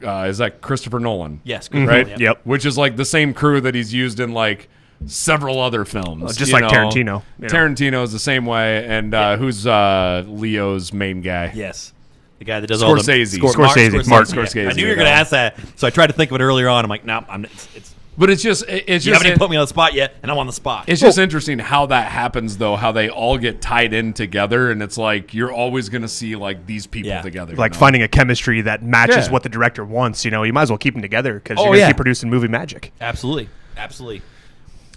Is that Christopher Nolan? Yes. Right? Yeah. Yep. Which is like the same crew that he's used in like several other films. Just you like know? Tarantino. You know. Tarantino is the same way. And who's Leo's main guy? Yes. The guy that does all the Scorsese. Scorsese. Martin Scorsese. Yeah. I knew you were Yeah. going to ask that, so I tried to think of it earlier on. I'm like, no, it's But it's just you haven't even put me on the spot yet, and I'm on the spot. it's just interesting how that happens though, how they all get tied in together, and it's like you're always going to see like these people Yeah. together. Like you know? finding a chemistry that matches Yeah. what the director wants. You know, you might as well keep them together because Oh, you're going to yeah. keep producing movie magic. Absolutely.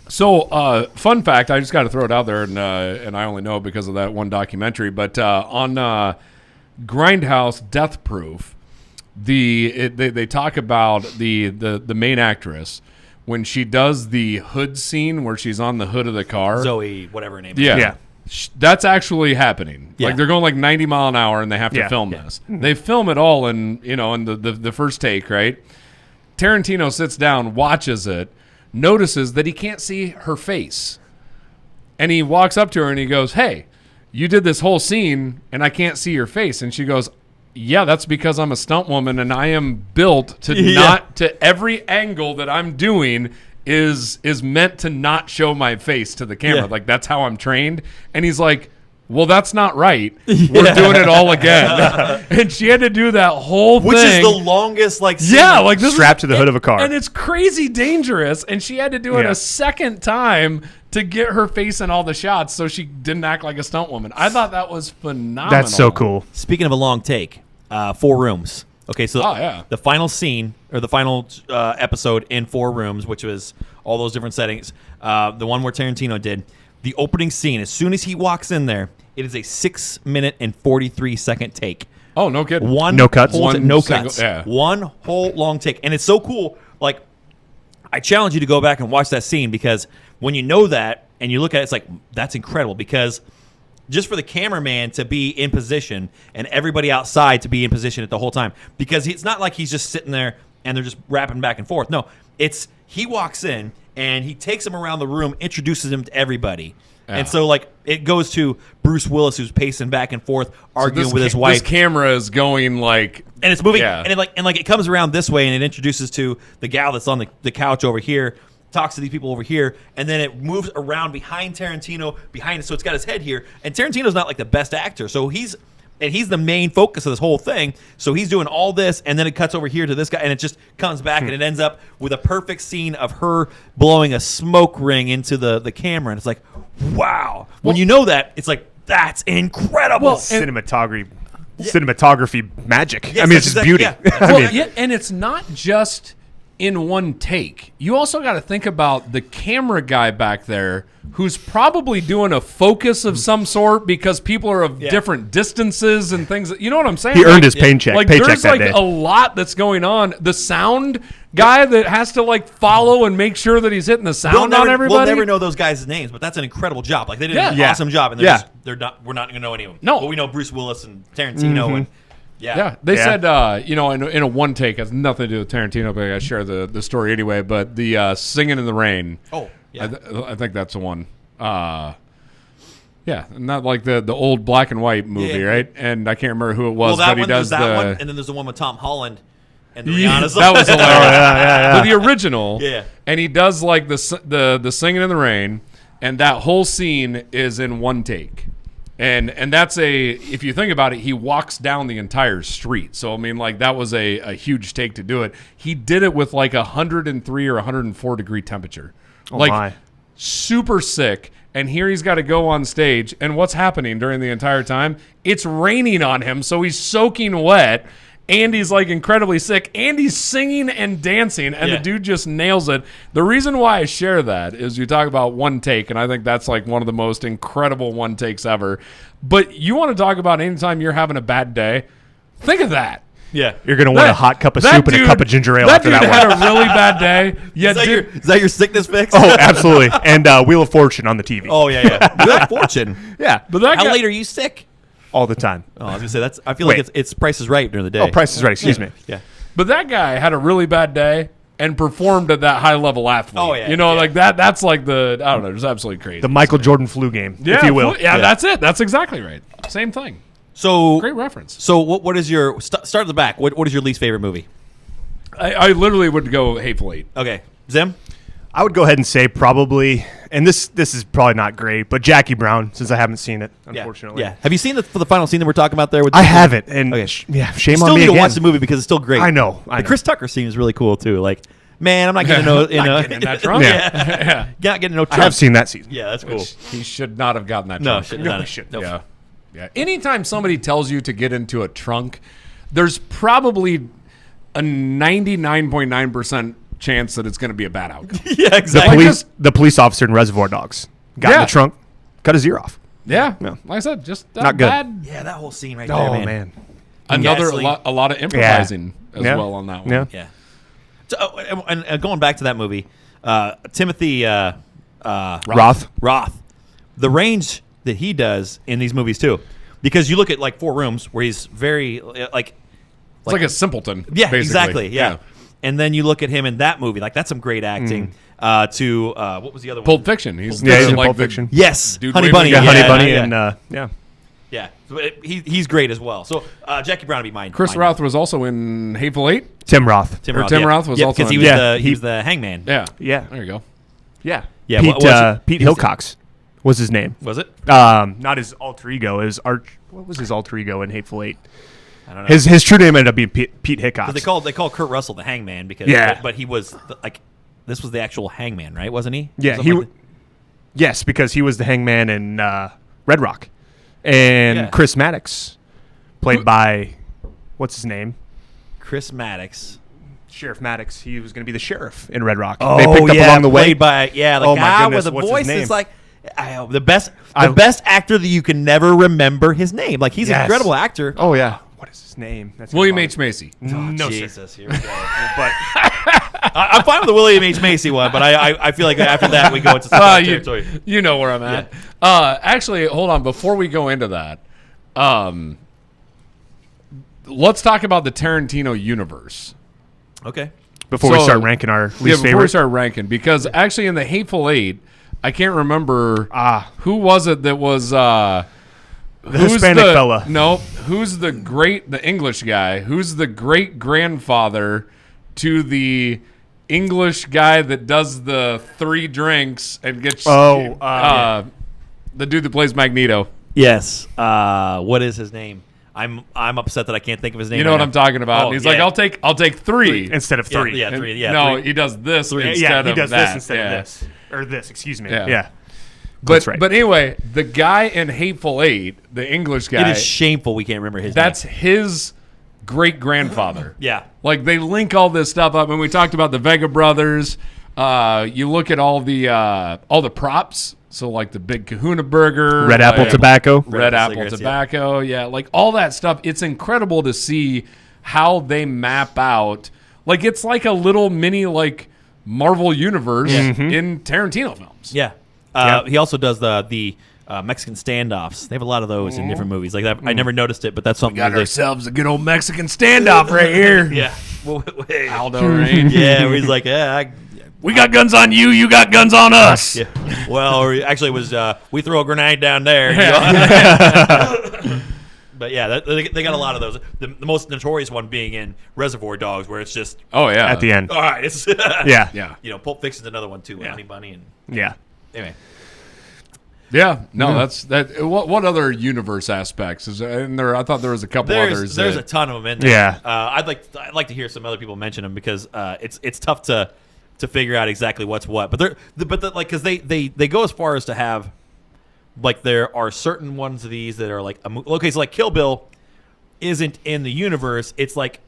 So, fun fact, I just got to throw it out there, and I only know it because of that one documentary. But on Grindhouse Death Proof, they talk about the main actress when she does the hood scene where she's on the hood of the car. Zoe, whatever her name is. Yeah. Yeah. That's actually happening. Yeah. Like they're going like 90 mile an hour and they have to Yeah. film Yeah. this. They film it all in the first take, right? Tarantino sits down, watches it, notices that he can't see her face. And he walks up to her and he goes, "Hey, you did this whole scene and I can't see your face." And she goes, "Yeah, that's because I'm a stunt woman and I am built to not to every angle that I'm doing is meant to not show my face to the camera. Yeah. Like that's how I'm trained." And he's like, "Well, that's not right. We're doing it all again." And she had to do that whole Which thing. is the longest, like, scene. Yeah, like this Strapped to the hood of a car. and it's crazy dangerous. And she had to do it Yeah. a second time to get her face in all the shots, so she didn't act like a stunt woman. I thought that was phenomenal. That's so cool. Speaking of a long take, 4 rooms. Okay, so Oh, yeah. the final scene or the final episode in 4 rooms, which was all those different settings, the one where Tarantino did, the opening scene, as soon as he walks in there, it is a 6-minute and 43-second take. Oh, no kidding. One No cuts? whole- One no single- cuts. yeah. One whole long take. And it's so cool. Like, I challenge you to go back and watch that scene because when you know that and you look at it, it's like, that's incredible because just for the cameraman to be in position and everybody outside to be in position at the whole time, because it's not like he's just sitting there and they're just rapping back and forth. No, it's he walks in and he takes them around the room, introduces them to everybody. And so like it goes to Bruce Willis who's pacing back and forth arguing with his wife. This camera is going like, and it's moving, yeah. and it comes around this way, and it introduces to the gal that's on the couch over here, talks to these people over here, and then it moves around behind Tarantino, behind it, so it's got his head here. And Tarantino's not like the best actor, so he's the main focus of this whole thing. So he's doing all this, and then it cuts over here to this guy, and it just comes back, and it ends up with a perfect scene of her blowing a smoke ring into the camera, and it's like, wow. When you know that, it's like, that's incredible. Well, Cinematography magic. Yes, I mean, it's that's just beauty. exactly- yeah. I mean, and it's not just in one take. You also got to think about the camera guy back there who's probably doing a focus of some sort because people are of different distances and things. You know what I'm saying? he earned his paycheck. Like paycheck there's that like day. a lot that's going on. The sound guy that has to like follow and make sure that he's hitting the sound on everybody. We'll never know those guys' names, but that's an incredible job. Like they did an Yeah. awesome job, and we're not going to know any of them. No. But we know Bruce Willis and Tarantino, and Yeah, they said, in a one take, has nothing to do with Tarantino, but I gotta share the story anyway. But the Singing in the Rain. Oh, yeah. I think that's the one. Yeah, not like the old black and white movie, right? And I can't remember who it was, that but he one, does there's that one, the. and then there's the one with Tom Holland and Yeah, Rihanna. that was hilarious. yeah. But the original, Yeah. and he does like the Singing in the Rain, and that whole scene is in one take. And that's if you think about it, he walks down the entire street. So, I mean, like, that was a huge take to do it. He did it with, like, 103 or 104 degree temperature. Oh, like, my. super sick. And here he's got to go on stage. And what's happening during the entire time? It's raining on him, so he's soaking wet. And he's like incredibly sick, and he's singing and dancing, and the dude just nails it. The reason why I share that is you talk about one take, and I think that's like one of the most incredible one takes ever. But you want to talk about anytime you're having a bad day, think of that. Yeah. You're going to want a hot cup of soup and a cup of ginger ale after that dude one. had a really bad day. Yeah, Is that your sickness fix? Oh, absolutely. And Wheel of Fortune on the TV. Oh, yeah. Wheel of Fortune. yeah. but that How guy, late are you sick? All the time. Oh, I was gonna say I feel like it's Price is Right during the day. Oh, Price is Right. Excuse me. Yeah. but that guy had a really bad day and performed at that high level athlete. Oh, yeah, you know, yeah. like that. That's like I don't know. It's absolutely crazy. The Michael Jordan flu game, if you will. Yeah, that's it. That's exactly right. Same thing. So Great reference. So what is your start at the back? What is your least favorite movie? I literally would go Hateful Eight. Okay, Zim. I would go ahead and say probably, and this is probably not great, but Jackie Brown, since I haven't seen it, unfortunately. Yeah. Have you seen the final scene that we're talking about there? With I haven't, and Okay. shame You on still me need to again. watch the movie because it's still great. I know. The Chris Tucker scene is really cool too. Like, man, I'm not getting no, Getting in that trunk. yeah, not getting no. I Trunk. have seen that season. Yeah, that's cool. He should not have gotten that No, trunk. should No, not. he shouldn't. Nope. Yeah. Yeah. Anytime somebody tells you to get into a trunk, there's probably a 99.9% chance that it's going to be a bad outcome. Yeah, The exactly. the police officer in Reservoir Dogs got in Yeah. the trunk, cut his ear off. Yeah. No. Like I said, just Not good. bad. Yeah, that whole scene right there, Oh, man. man. Another Gasoline. a lot of improvising as Yeah. well on that one. Yeah. Yeah. So, and going back to that movie, Timothy Roth. the range that he does in these movies too, because you look at like Four Rooms where he's very like It's like a simpleton. yeah, basically. exactly, yeah. And then you look at him in that movie, like that's some great acting. To what was the other one? Pulp Fiction. He's Yeah, he's in like Pulp the- Fiction. Yes, Dude Honey waving Bunny. the Yeah, Honey Yeah, Bunny yeah. and yeah. Yeah, he's great as well. So Jackie Brown would be mine. Chris mine. Roth was also in Hateful Eight. Tim Roth. Tim or Roth, Tim yeah. Roth was yeah, also because he in- was Yeah, he was the hangman. Yeah. Yeah. There you go. Yeah. Yeah, Pete, what was Pete Hillcox was his name. Was it? Not his alter ego. What was his alter ego in Hateful Eight? I don't know. His true name ended up being Pete Hickox. They call Kurt Russell the hangman because but he was like this was the actual hangman, right? Wasn't he? Yeah, Something he. like Yes, because he was the hangman in Red Rock, and Yeah. Chris Maddox, played by what's his name? Chris Maddox. Sheriff Maddox. He was going to be the sheriff in Red Rock. Oh, they picked up along the way. played by the Oh, my guy goodness, with the what's his voice name? is like the best actor that you can never remember his name. Like he's an Yes. incredible actor. Oh yeah, what is his name? That's gonna William bother H. Macy. me. No, sir. Jesus, here we go. But I'm fine with the William H. Macy one, but I feel like after that we go into some territory. You know where I'm at. Actually, hold on. Before we go into that, let's talk about the Tarantino universe. Okay. before we So- start ranking our least Before we favorite. start ranking, because actually in the Hateful Eight, I can't remember. Who was it that was the Hispanic fella? No, who's the English guy? Who's the great grandfather to the English guy that does the 3 drinks and gets the dude that plays Magneto? Yes. What is his name? I'm upset that I can't think of his name. You know what I'm talking about? Oh, He's like, I'll take 3 instead of 3. Yeah, 3. Yeah, no, 3. he does this instead of that. He does this instead Yeah. of this. Or this, excuse me. Yeah. Yeah. But right. but anyway, the guy in Hateful Eight, the English guy, It is shameful we can't remember his that's name. his great grandfather. Yeah. Like they link all this stuff up, and we talked about the Vega brothers. You look at all the props. So like the big Kahuna burger, Red Apple tobacco. Red Apple cigarettes, tobacco, yeah, like all that stuff. It's incredible to see how they map out. Like it's like a little mini like Marvel universe in Tarantino films. Yeah. He also does the Mexican standoffs. They have a lot of those in different movies. Like that, I never noticed it, but that's something. Got that ourselves a good old Mexican standoff right here. Yeah. Aldo Rain. Yeah, where he's like, We got guns on you. You got guns on us. yeah. Well, or actually, it was we throw a grenade down there. But yeah, they got a lot of those. The most notorious one being in Reservoir Dogs, where it's just Oh yeah. At the end. all right. It's Yeah. Yeah. You know, Pulp Fiction's another one too. Honey Bunny and Yeah. anyway. Yeah. No, that's that. What other universe aspects is there? And there? I thought there was a couple others. There's a ton of them in there. Yeah. I'd like to hear some other people mention them because it's tough to figure out exactly what's what. But because they go as far as to have like there are certain ones of these that are like okay, so like Kill Bill isn't in the universe. It's like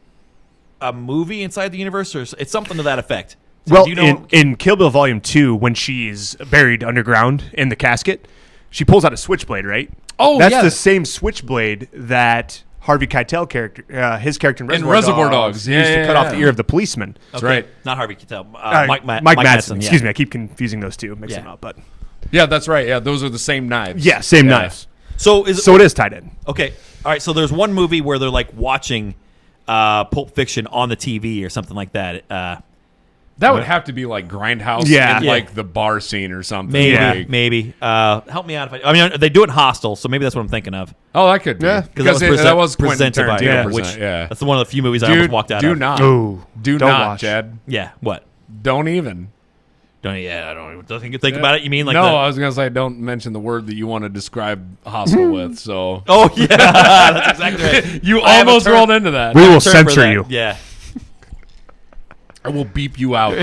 a movie inside the universe, or it's something to that effect. So Well, do you know, in Kill Bill Volume 2, when she's buried underground in the casket, she pulls out a switchblade, right? Oh, That's yeah. the same switchblade that Harvey Keitel character, his character in Reservoir Dogs. used Yeah, to cut yeah, off the yeah. ear of the policeman. That's right. not Harvey Keitel. Mike Madsen. yeah. Excuse me, I keep confusing those two, mixing Yeah. them up. But Yeah, that's right. Yeah, those are the same knives. yeah, same knives. So So it is tied in. okay. All right. So there's one movie where they're like watching Pulp Fiction on the TV or something like that. That would have to be like Grindhouse Yeah. in Yeah. like the bar scene or something. Maybe, Yeah. maybe. Help me out. I mean, they do it in Hostel, so maybe that's what I'm thinking of. Oh, that could be. Yeah. Because that was Quentin presented by Tarantino. which Yeah. that's one of the few movies I almost walked out do of. not. Ooh, Do don't not, watch. Chad. Yeah. What? Don't even. I don't think about it. You mean like no, the- I was going to say don't mention the word that you want to describe Hostel with. So Oh yeah, that's exactly right. you I have a almost term- rolled into that. We will Term for censor that. you. Yeah. I will beep you out.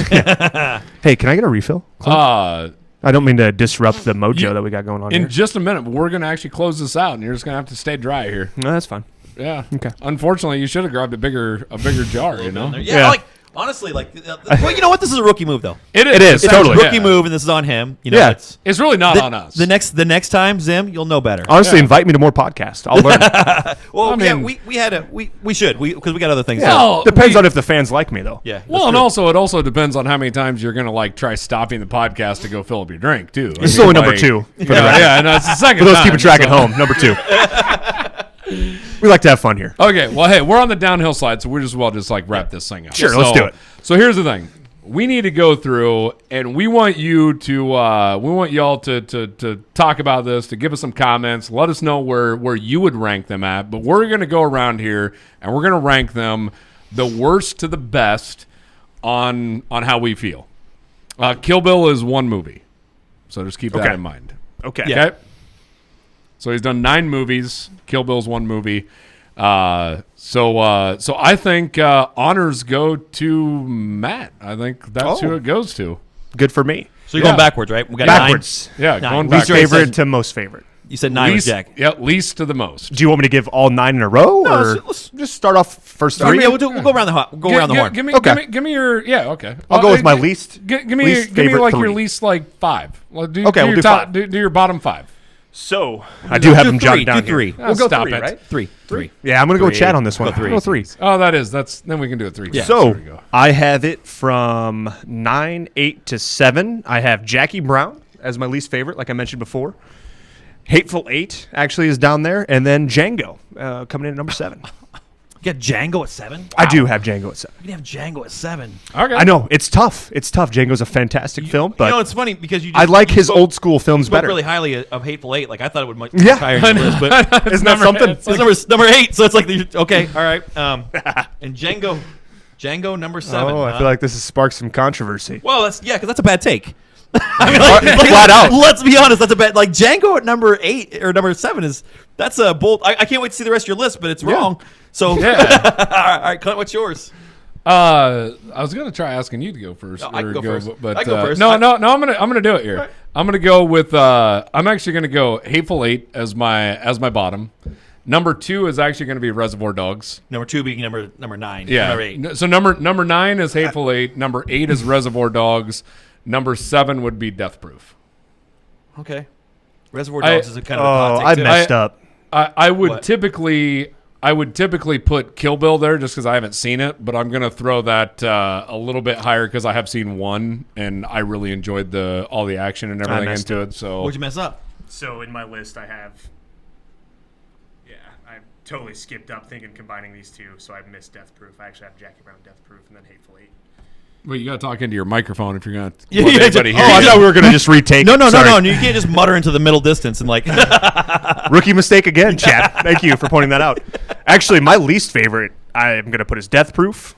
Hey, can I get a refill? I don't mean to disrupt the mojo that we got going on in here. just a minute, we're going to actually close this out, and you're just going to have to stay dry here. No, that's fine. Yeah. Okay. Unfortunately, you should have grabbed a bigger jar. You know. Yeah. Yeah. Like honestly, like well, you know what? This is a rookie move though. It is, It's totally. a rookie Yeah. move, and this is on him. You know, Yeah. It's really not on us. The next time, Zim, you'll know better. Honestly, Yeah. invite me to more podcasts. I'll learn. Well, I mean- we should because we got other things. Yeah. Well, Depends on if the fans like me, though. Yeah. Well, and also it also depends on how many times you're going to like try stopping the podcast to go fill up your drink too. This is only number 2. For the record. Yeah, no, it's the second. For those time, keeping track at so- home, number 2. We like to have fun here. Okay, well, hey, we're on the downhill slide, so we're just like wrap this thing up. Sure, So- let's do it. So here's the thing: we need to go through, and we want you to, we want y'all to talk about this, to give us some comments, let us know where you would rank them at. But we're gonna go around here and we're gonna rank them the worst to the best on how we feel. Kill Bill is one movie, so just keep that Okay. in mind. Okay. Yeah. Okay. So he's done 9 movies. Kill Bill's one movie. So I think honors go to Matt. I think that's who Oh. it goes to. Good for me. So you're Yeah. going backwards, right? We got Backwards. Yeah, 9. going Least back. Least already favorite said- to most favorite. 9. You said 9 was Least, Jack. yeah, least to the most. Do you want me to give all 9 in a row, or let's- just start off first All right, 3? yeah, we'll go around the horn. Give me, Okay. give me your okay. I'll go with my least Give me favorite like 3. your least like 5. Well, do, Okay, do we'll your do top, 5. do your bottom 5. So I do have them jotted down Do 3. here. We'll go Stop 3, it. right? 3. Yeah, I'm gonna go with 3. Chad on this one. Go 3. Go 3. Oh, that's then we can do it 3 times. So There we go. I have it from 9, 8 to 7. I have Jackie Brown as my least favorite, like I mentioned before. Hateful Eight actually is down there, and then Django coming in at number 7. You got Django at 7? I do have Django at 7. You can have Django at 7. Okay. I know it's tough. It's tough. Django's a fantastic film, but it's funny because I like his spoke- old school films spoke better. really highly of Hateful Eight. Like I thought it would much Yeah. higher on your list, but Isn't that something? it's number 8. So it's like okay, all right. And Django number 7. Oh, I feel like this has sparked some controversy. Well, because that's a bad take. I mean, Flat out. Let's be honest, that's a bad. Like Django at number 8 or number 7 that's a bold. I can't wait to see the rest of your list, but it's wrong. So Yeah. all right, Clint, what's yours? I was gonna try asking you to go first. No, I can or go first. But I can go first. No, I'm gonna do it here. Right. I'm gonna go with. I'm actually gonna go Hateful Eight as my bottom. Number 2 is actually gonna be Reservoir Dogs. Number 2 being number 9. Yeah. Number 8. So number 9 is Hateful Eight. Number 8 is Reservoir Dogs. Number 7 would be Death Proof. Okay. Reservoir Dogs is a kind of a Oh, hot I take too. messed up. I would What? typically put Kill Bill there just because I haven't seen it, but I'm gonna throw that a little bit higher because I have seen 1 and I really enjoyed all the action and everything messed into it. So What'd you mess up? So in my list, I have. Yeah, I totally skipped up thinking combining these two, so I missed Death Proof. I actually have Jackie Brown, Death Proof, and then Hateful Eight. well, you gotta talk into your microphone if you're gonna Yeah, let yeah, anybody just- hear Oh, I you. thought we were gonna just retake. No. Sorry. You can't just mutter into the middle distance and like. Rookie mistake again, Chad. Thank you for pointing that out. Actually, my least favorite I am going to put is Death Proof,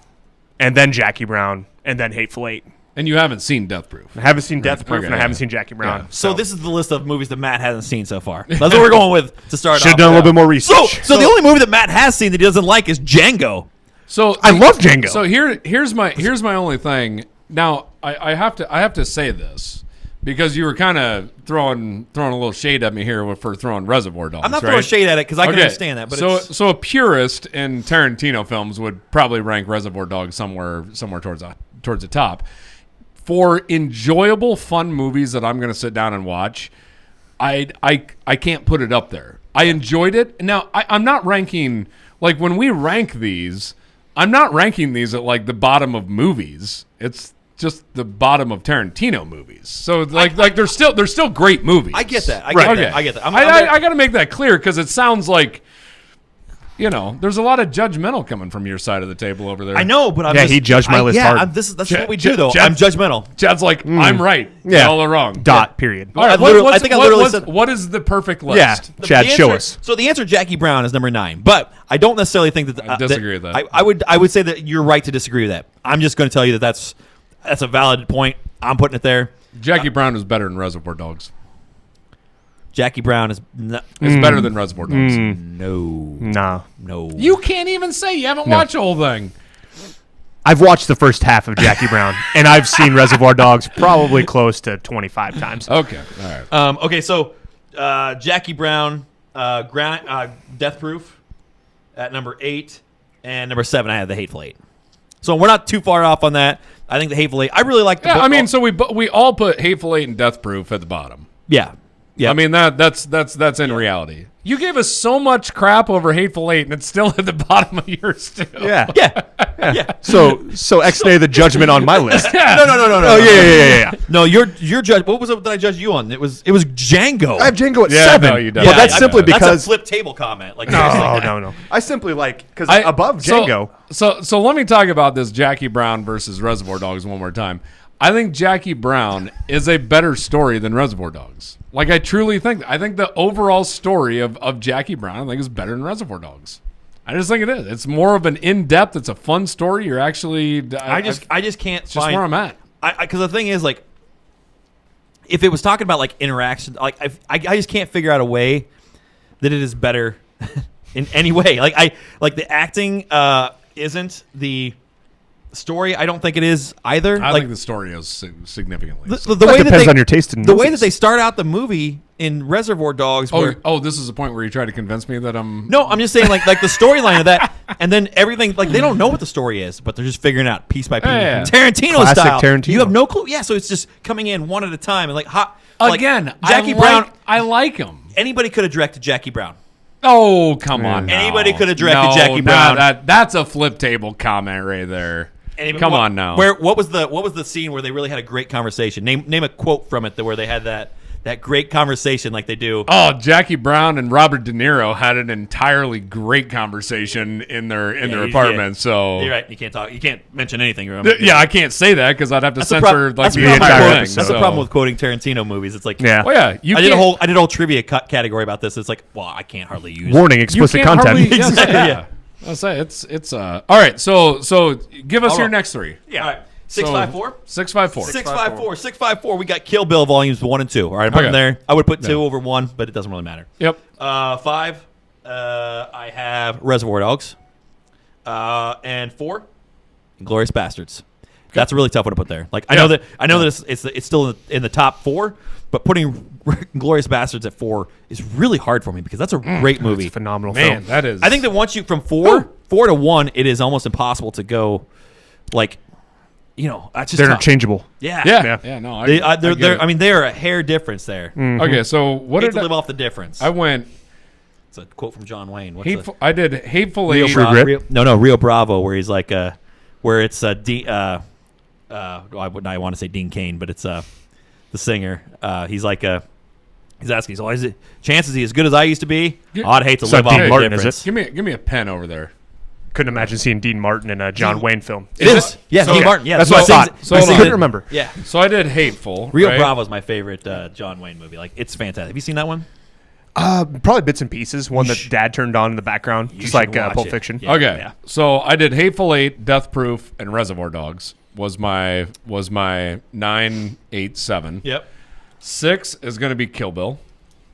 and then Jackie Brown, and then Hateful Eight. And you haven't seen Death Proof. I haven't seen Death Proof, Okay, and I yeah. haven't seen Jackie Brown. Yeah. So this is the list of movies that Matt hasn't seen so far. That's what we're going with to start. Should have off. done a little bit more research. So the only movie that Matt has seen that he doesn't like is Django. So I love Django. So here's my only thing. Now I have to say this because you were kind of throwing a little shade at me here for throwing Reservoir Dogs. I'm not right? throwing shade at it because I can Okay, understand that. But so a purist in Tarantino films would probably rank Reservoir Dogs somewhere towards the top. For enjoyable, fun movies that I'm going to sit down and watch, I can't put it up there. I enjoyed it. Now I'm not ranking like when we rank these. I'm not ranking these at like the bottom of movies. It's just the bottom of Tarantino movies. So like they're still great movies. I get that. I get that. I got to make that clear because it sounds like, there's a lot of judgmental coming from your side of the table over there. I know, but I'm he judged my list hard. That's Chad- what we do, though. Chad- I'm judgmental. Chad's like, I'm right. Yeah. Y'all are wrong. Dot. Period. All right, I think I literally said. what is the perfect list? Yeah, Chad, The show answer- us. So the answer, Jackie Brown, is number 9. But I don't necessarily think that. I disagree with that. I would say that you're right to disagree with that. I'm just going to tell you that that's a valid point. I'm putting it there. Jackie Brown is better than Reservoir Dogs. Jackie Brown is It's better than Reservoir Dogs. Nah. no. You can't even say you haven't watched the whole thing. I've watched the first half of Jackie Brown, and I've seen Reservoir Dogs probably close to 25 times. Okay, all right. Okay, so Jackie Brown, Death Proof at number 8, and number 7 I have The Hateful Eight. So we're not too far off on that. I think The Hateful Eight. I really like the. Yeah, book. I mean, so we all put Hateful Eight and Death Proof at the bottom. yeah. I mean that's in reality. You gave us so much crap over Hateful Eight, and it's still at the bottom of yours too. Yeah. Yeah. So X-Nay the judgment on my list. No. Oh yeah. No, your judge. What was it that I judged you on? It was Django. I have Django at Yeah, 7. no, you but don't. that's I simply know. That's a because. flip table comment. Like Oh seriously. no. I simply because above Django. So let me talk about this Jackie Brown versus Reservoir Dogs one more time. I think Jackie Brown is a better story than Reservoir Dogs. Like I truly think. I think the overall story of Jackie Brown, I think, is better than Reservoir Dogs. I just think it is. It's more of an in-depth. It's a fun story. You're actually. I just can't It's find just where I'm at. because the thing is, like, if it was talking about like interaction, like I just can't figure out a way that it is better in any way. Like the acting isn't the story. I don't think it is either. I like think the story is significantly. the way that depends they, on your taste in the way that movies. they start out the movie in Reservoir Dogs. Where, This is a point where you try to convince me that I'm. no, I'm just saying like the storyline of that, and then everything like they don't know what the story is, but they're just figuring it out piece by piece. Yeah. Tarantino Classic style. Tarantino. You have no clue. Yeah, so it's just coming in one at a time and like hot. Again, like, Jackie I Brown. I like him. Anybody could have directed Jackie Brown. Oh, come on. now. Anybody could have directed No, Jackie Brown. That's a flip table comment right there. Come on now. What was the scene where they really had a great conversation? Name a quote from it where they had that that great conversation like they do. Oh, Jackie Brown and Robert De Niro had an entirely great conversation in their apartment. So you're right. You can't talk. You can't mention anything. Yeah, I can't say that because I'd have to censor that's the the entire thing. That's the problem with quoting Tarantino movies. It's like, Yeah. Oh yeah, I did a whole trivia category about this. It's like, well, I can't hardly use Warning, explicit content. Yeah. I'll say it's all right. So give us your next three. Yeah. All right. 654. 654. 654. 654. We got Kill Bill volumes 1 and 2. All right, I'm putting there. I would put 2 over 1, but it doesn't really matter. Yep. 5. I have Reservoir Dogs. And 4, Inglourious Bastards. That's a really tough one to put there. Like I know that it's still in the top 4, but putting Inglourious Bastards at 4 is really hard for me because that's a great movie. It's a phenomenal Man, film. that is. I think that once you from 4 to 1, it is almost impossible to go like. It's just They're tough. interchangeable. Yeah. No, I get it. I mean, they're a hair difference there. Okay, so what Hate did to live off the difference. I went? It's a quote from John Wayne. What's Hateful. I did Hateful Real Eight. True Grit? Rio Bravo, where he's like, where it's I want to say Dean Cain, but it's the singer. He's like, he's asking, so is it chances he as good as I used to be? I'd hate to So live off Dean the Martin, difference. is it? Give me a pen over there. Couldn't imagine seeing Dean Martin in a John Wayne film. It is. Yeah, So- Dean Martin. Yeah, That's what I thought. so I hold on. couldn't remember. Yeah. So I did Hateful. Rio right? Bravo is my favorite John Wayne movie. Like, it's fantastic. Have you seen that one? Probably bits and pieces. One that Dad turned on in the background, just like should watch Pulp it. Fiction. Yeah. Okay. Yeah. So I did Hateful Eight, Death Proof, and Reservoir Dogs. Was my 9, 8, 7. Yep. 6 is going to be Kill Bill.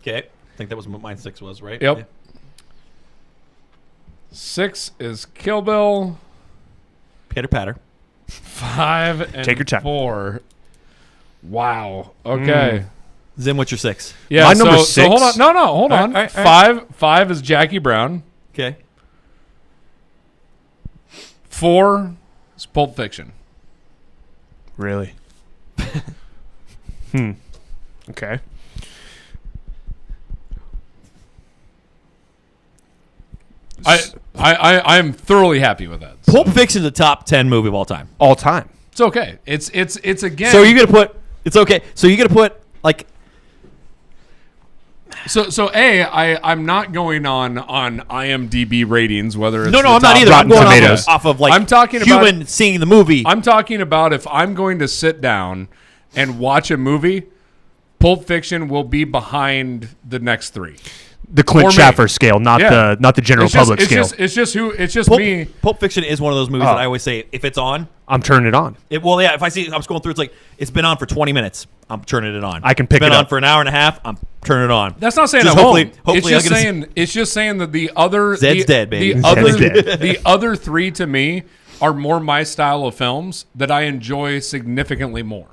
Okay. I think that was what mine 6 was, right? Yep. Yeah. 6 is Kill Bill. Pitter patter. 5 and Take your time. 4. Wow. Okay. Zim, what's your 6? Yeah. My so, number so hold 6 on. No. Hold on. all right. 5 is Jackie Brown. Okay. 4 is Pulp Fiction. Really? Okay. I'm thoroughly happy with that. Pulp Fiction's a top 10 movie of all time. All time. It's okay. It's again. So you're going to put... It's okay. So you're going to put, like... So I'm not going on IMDb ratings, whether it's No, the I'm not top- either. I'm going Tomatoes. off of, like, I'm talking about- human seeing the movie. I'm talking about if I'm going to sit down and watch a movie, Pulp Fiction will be behind the next 3. The Clint For me. Schaffer scale, not Yeah. the general public scale. It's just Pulp, me. Pulp Fiction is one of those movies that I always say, if it's on... I'm turning it on. If I see I'm scrolling through, it's like, it's been on for 20 minutes. I'm turning it on. I can pick it's been it on up. for an hour and a half. I'm turning it on. That's not saying Just at hopefully- home. hopefully It's just saying that the other Zed's dead, baby. The other, Zed's dead. the other 3 to me are more my style of films that I enjoy significantly more.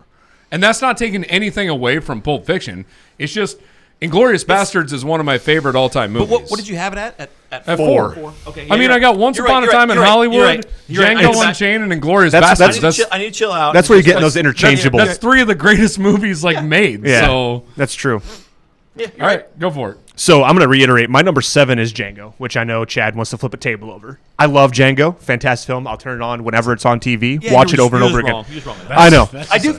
And that's not taking anything away from Pulp Fiction. It's just Inglourious Bastards is one of my favorite all-time But movies. what did you have it at? At 4. Okay. I mean, I got Once Upon a Time in Hollywood, Django Unchained, and Inglourious That's- Bastards. I need to chill out. That's where you're getting Just- those interchangeable. That's 3 of the greatest movies made. Yeah, So, that's true. Yeah, all right, go for it. So I'm going to reiterate. My number 7 is Django, which I know Chad wants to flip a table over. I love Django. Fantastic film. I'll turn it on whenever it's on TV. Yeah, watch you're it over and just over again. wrong. You're just wrong with that. I know.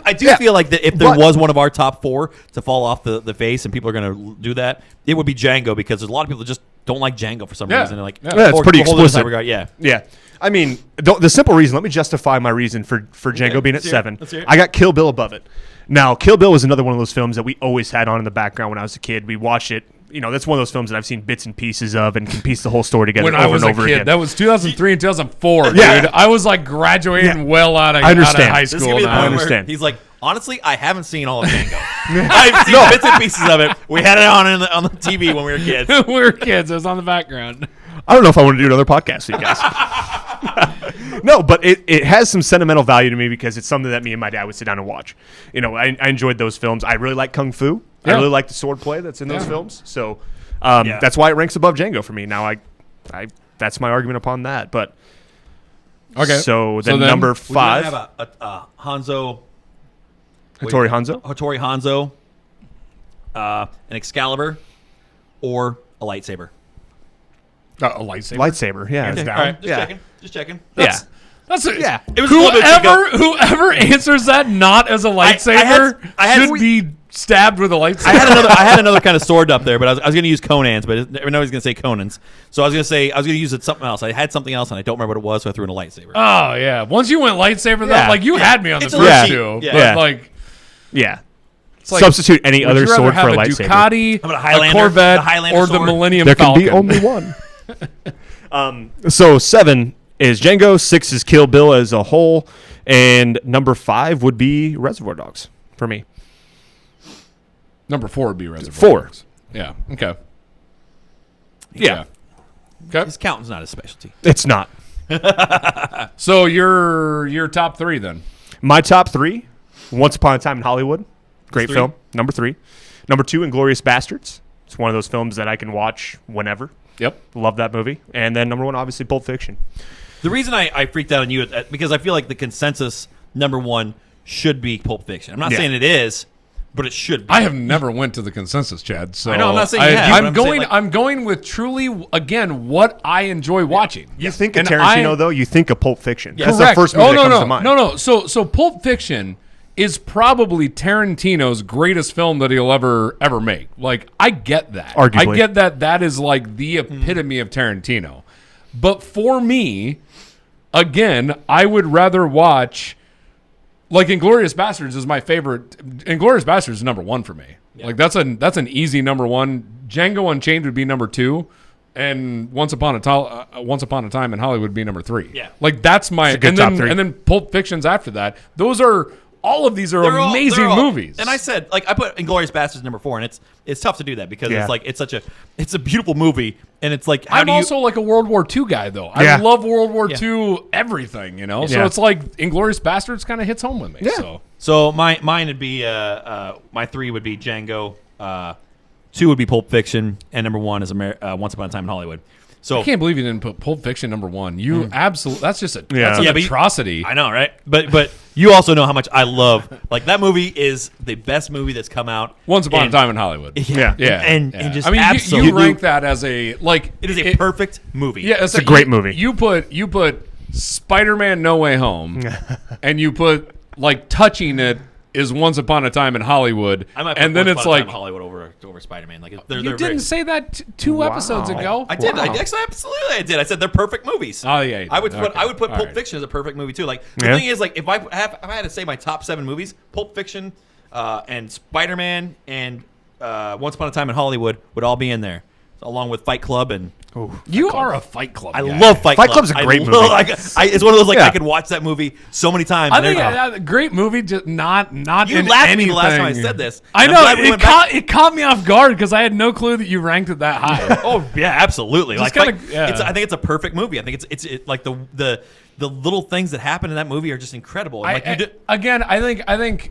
I do Yeah. feel like that if there But- was one of our top 4 to fall off the face and people are going to do that, it would be Django because there's a lot of people that just don't like Django for some Yeah. reason. They're like, Yeah, it's or pretty hold it in explicit. that regard. Yeah. Yeah. I mean, the simple reason, let me justify my reason for Django being at let's hear it. 7. Let's hear it. I got Kill Bill above it. Now, Kill Bill was another one of those films that we always had on in the background when I was a kid. We watched it. You know, that's one of those films that I've seen bits and pieces of and can piece the whole story together When over I was and a over kid, again. that was 2003 and 2004, Yeah. dude. I was like graduating Yeah. well out of I understand. high This is school gonna be the now. point where understand. he's like, honestly, I haven't seen all of Django. I've seen bits and pieces of it. We had it on the TV when we were kids. we were kids. It was on the background. I don't know if I want to do another podcast with you guys. No, but it has some sentimental value to me because it's something that me and my dad would sit down and watch. You know, I enjoyed those films. I really like Kung Fu. I Yeah. really like the sword play that's in those Yeah. films. So Yeah. that's why it ranks above Django for me. Now, I that's my argument upon that. But Okay. so then then- number Would you rather 5, have a Hanzo, Hattori Hanzo. Hattori Hanzo, an Excalibur, or a lightsaber? A lightsaber. Lightsaber, yeah. Hands down. All right, just Yeah. checking. Just checking. That's a, Yeah. It was a little bit whoever answers that not as a lightsaber I had- should be stabbed with a lightsaber. I had another kind of sword up there, but I was going to use Conan's, but nobody's going to say Conan's. So I was going to use it something else. I had something else, and I don't remember what it was, so I threw in a lightsaber. Oh yeah. Once you went lightsaber, though, Yeah. like you had me on the It's a first little two. cheap. But Yeah. like, Yeah. it's like, Substitute any would other you rather sword have for a a lightsaber. Ducati, How about a Highlander? a Corvette, The Highlander or the sword? Millennium There Falcon? can be only one. So 7 is Django, 6 is Kill Bill as a whole, and number 5 would be Reservoir Dogs for me. Number 4 would be Reservoir 4. Dogs. Yeah. Okay. Yeah. Okay. His counting's not his specialty. It's not. So your top 3 then. My top 3, Once Upon a Time in Hollywood. Great 3. film. Number 3. Number 2, Inglourious Bastards. It's one of those films that I can watch whenever. Yep. Love that movie. And then number 1, obviously, Pulp Fiction. The reason I freaked out on you because I feel like the consensus number 1 should be Pulp Fiction. I'm not Yeah. saying it is, but it should be. I have never went to the consensus, Chad. So I know, I'm not saying you have, I'm but I'm saying, going. like- I'm going with truly again what I enjoy watching. You think of And Tarantino, though, you think of Pulp Fiction. Yeah. That's Correct. the first movie oh that no comes no to mind. no. So Pulp Fiction is probably Tarantino's greatest film that he'll ever make. Like I get that. Arguably. I get that is like the epitome of Tarantino. But for me, again, I would rather watch. Like Inglourious Bastards is my favorite. Inglourious Bastards is number 1 for me. Like that's an easy number 1. Django Unchained would be number 2, and Once Upon a Time in Hollywood would be number 3. Yeah. Like that's my good and top then 3. and then Pulp Fiction's after that. Those are all of these are They're all- amazing they're all- movies. And I said, like, I put Inglourious Bastards number 4, and it's tough to do that because Yeah. it's like it's a beautiful movie, and it's like how I'm do you? also like a World War II guy though. Yeah. I love World War Yeah. II everything, you know. So Yeah. it's like Inglourious Bastards kind of hits home with me. Yeah. So So mine would be my 3 would be Django, 2 would be Pulp Fiction, and number 1 is Once Upon a Time in Hollywood. So I can't believe you didn't put Pulp Fiction number 1. You absolutely that's just that's Yeah. an Yeah, but you- atrocity. I know, right? But you also know how much I love like that movie is the best movie that's come out. Once Upon a And- Time in Hollywood. Yeah. Yeah, and yeah. just I mean, absolutely you rank that as a like It is a perfect movie. Yeah, It's a great movie. You put Spider-Man: No Way Home, and you put like touching it is Once Upon a Time in Hollywood, I might put and then Once it's Upon a Time like in Hollywood over Spider-Man. Like they're you very, didn't say that 2 episodes ago. I did. Wow. Absolutely I did. I said they're perfect movies. Oh yeah, you I would did. put Okay. I would put All Pulp right. Fiction as a perfect movie too. Like the Yeah. thing is, like if I had to say my top 7 movies, Pulp Fiction, and Spider-Man and Once Upon a Time in Hollywood would all be in there, along with Fight Club and. You are a Fight Club. I guy. love Fight Club. Fight Club's a great movie. It's one of those like Yeah. I could watch that movie so many times. I and think every- great movie, just not You in laughed at me anything. the last time I said this. I I'm know glad we it went back- it caught me off guard because I had no clue that you ranked it that high. Oh yeah, absolutely. Just Like, kinda- yeah. I think it's a perfect movie. I think it's like the little things that happen in that movie are just incredible. And, like you did, Again, I think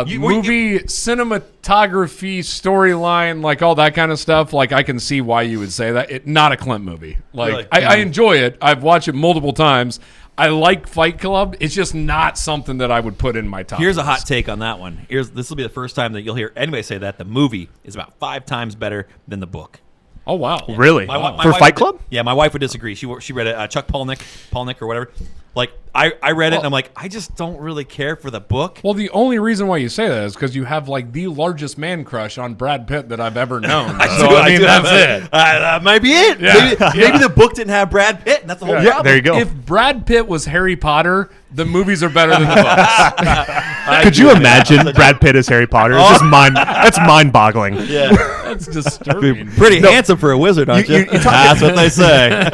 You- movie cinematography, storyline, like all that kind of stuff. Like I can see why you would say that. Not a Clint movie. Like Really? I enjoy it. I've watched it multiple times. I like Fight Club. It's just not something that I would put in my top. here's a hot list. take on that one. This will be the first time that you'll hear anybody say that the movie is about 5 times better than the book. Oh wow, Really? My For wife Fight would- Club? Yeah, my wife would disagree. She read it. Chuck Palahniuk or whatever. Like I read it and I'm like, I just don't really care for the book. Well, the only reason why you say that is because you have like the largest man crush on Brad Pitt that I've ever known. So I mean, that's it. That might be it. Yeah. Maybe the book didn't have Brad Pitt, and that's the whole Yeah, problem. there you go. If Brad Pitt was Harry Potter, the movies are better than the books. Could you imagine Brad Pitt as Harry Potter? It's just that's mind-boggling. Yeah. That's disturbing. Pretty handsome for a wizard, aren't you? That's what they say.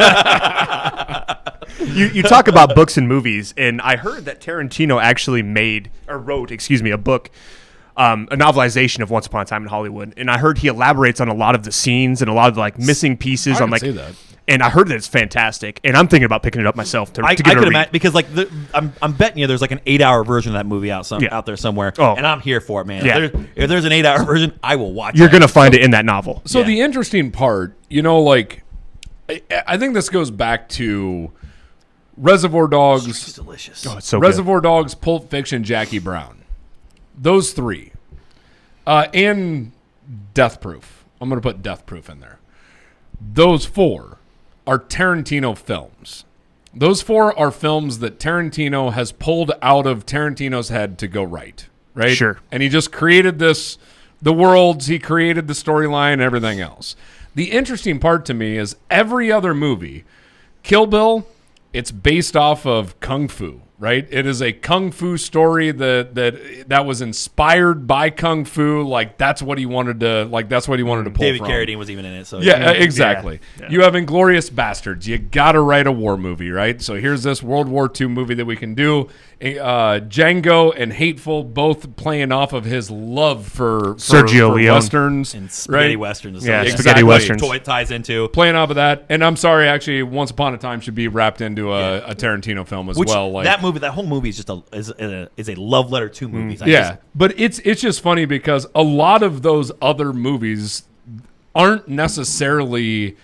You talk about books and movies, and I heard that Tarantino actually wrote a book, a novelization of Once Upon a Time in Hollywood, and I heard he elaborates on a lot of the scenes and a lot of the like missing pieces I on can like. see that. And I heard that it's fantastic, and I'm thinking about picking it up myself to I give it a could read. imagine because like I'm betting you there's like an 8-hour version of that movie out there somewhere, Oh. and I'm here for it, man. Yeah. If there's an 8-hour version, I will watch. You're that. gonna find it in that novel. So Yeah. the interesting part, like, I think this goes back to Reservoir Dogs, It's delicious. Oh, it's so good. Reservoir Dogs, Pulp Fiction, Jackie Brown. Those 3. And Death Proof. I'm going to put Death Proof in there. Those 4 are Tarantino films. Those 4 are films that Tarantino has pulled out of Tarantino's head to go right? Sure. And he just created this the worlds, he created the storyline, and everything else. The interesting part to me is every other movie, Kill Bill, it's based off of Kung Fu. Right, it is a kung fu story that was inspired by kung fu. Like that's what he wanted to pull David from. Carradine was even in it. So Yeah, exactly. Yeah. You have Inglourious Bastards. You got to write a war movie, right? So here's this World War II movie that we can do. Django and Hateful both playing off of his love for Sergio Leone westerns and spaghetti right? westerns. Yeah, Exactly. spaghetti westerns. Toy ties into playing off of that. And I'm sorry, actually, Once Upon a Time should be wrapped into a Tarantino film as well. Like that whole movie is just is a love letter to movies. But it's just funny because a lot of those other movies aren't necessarily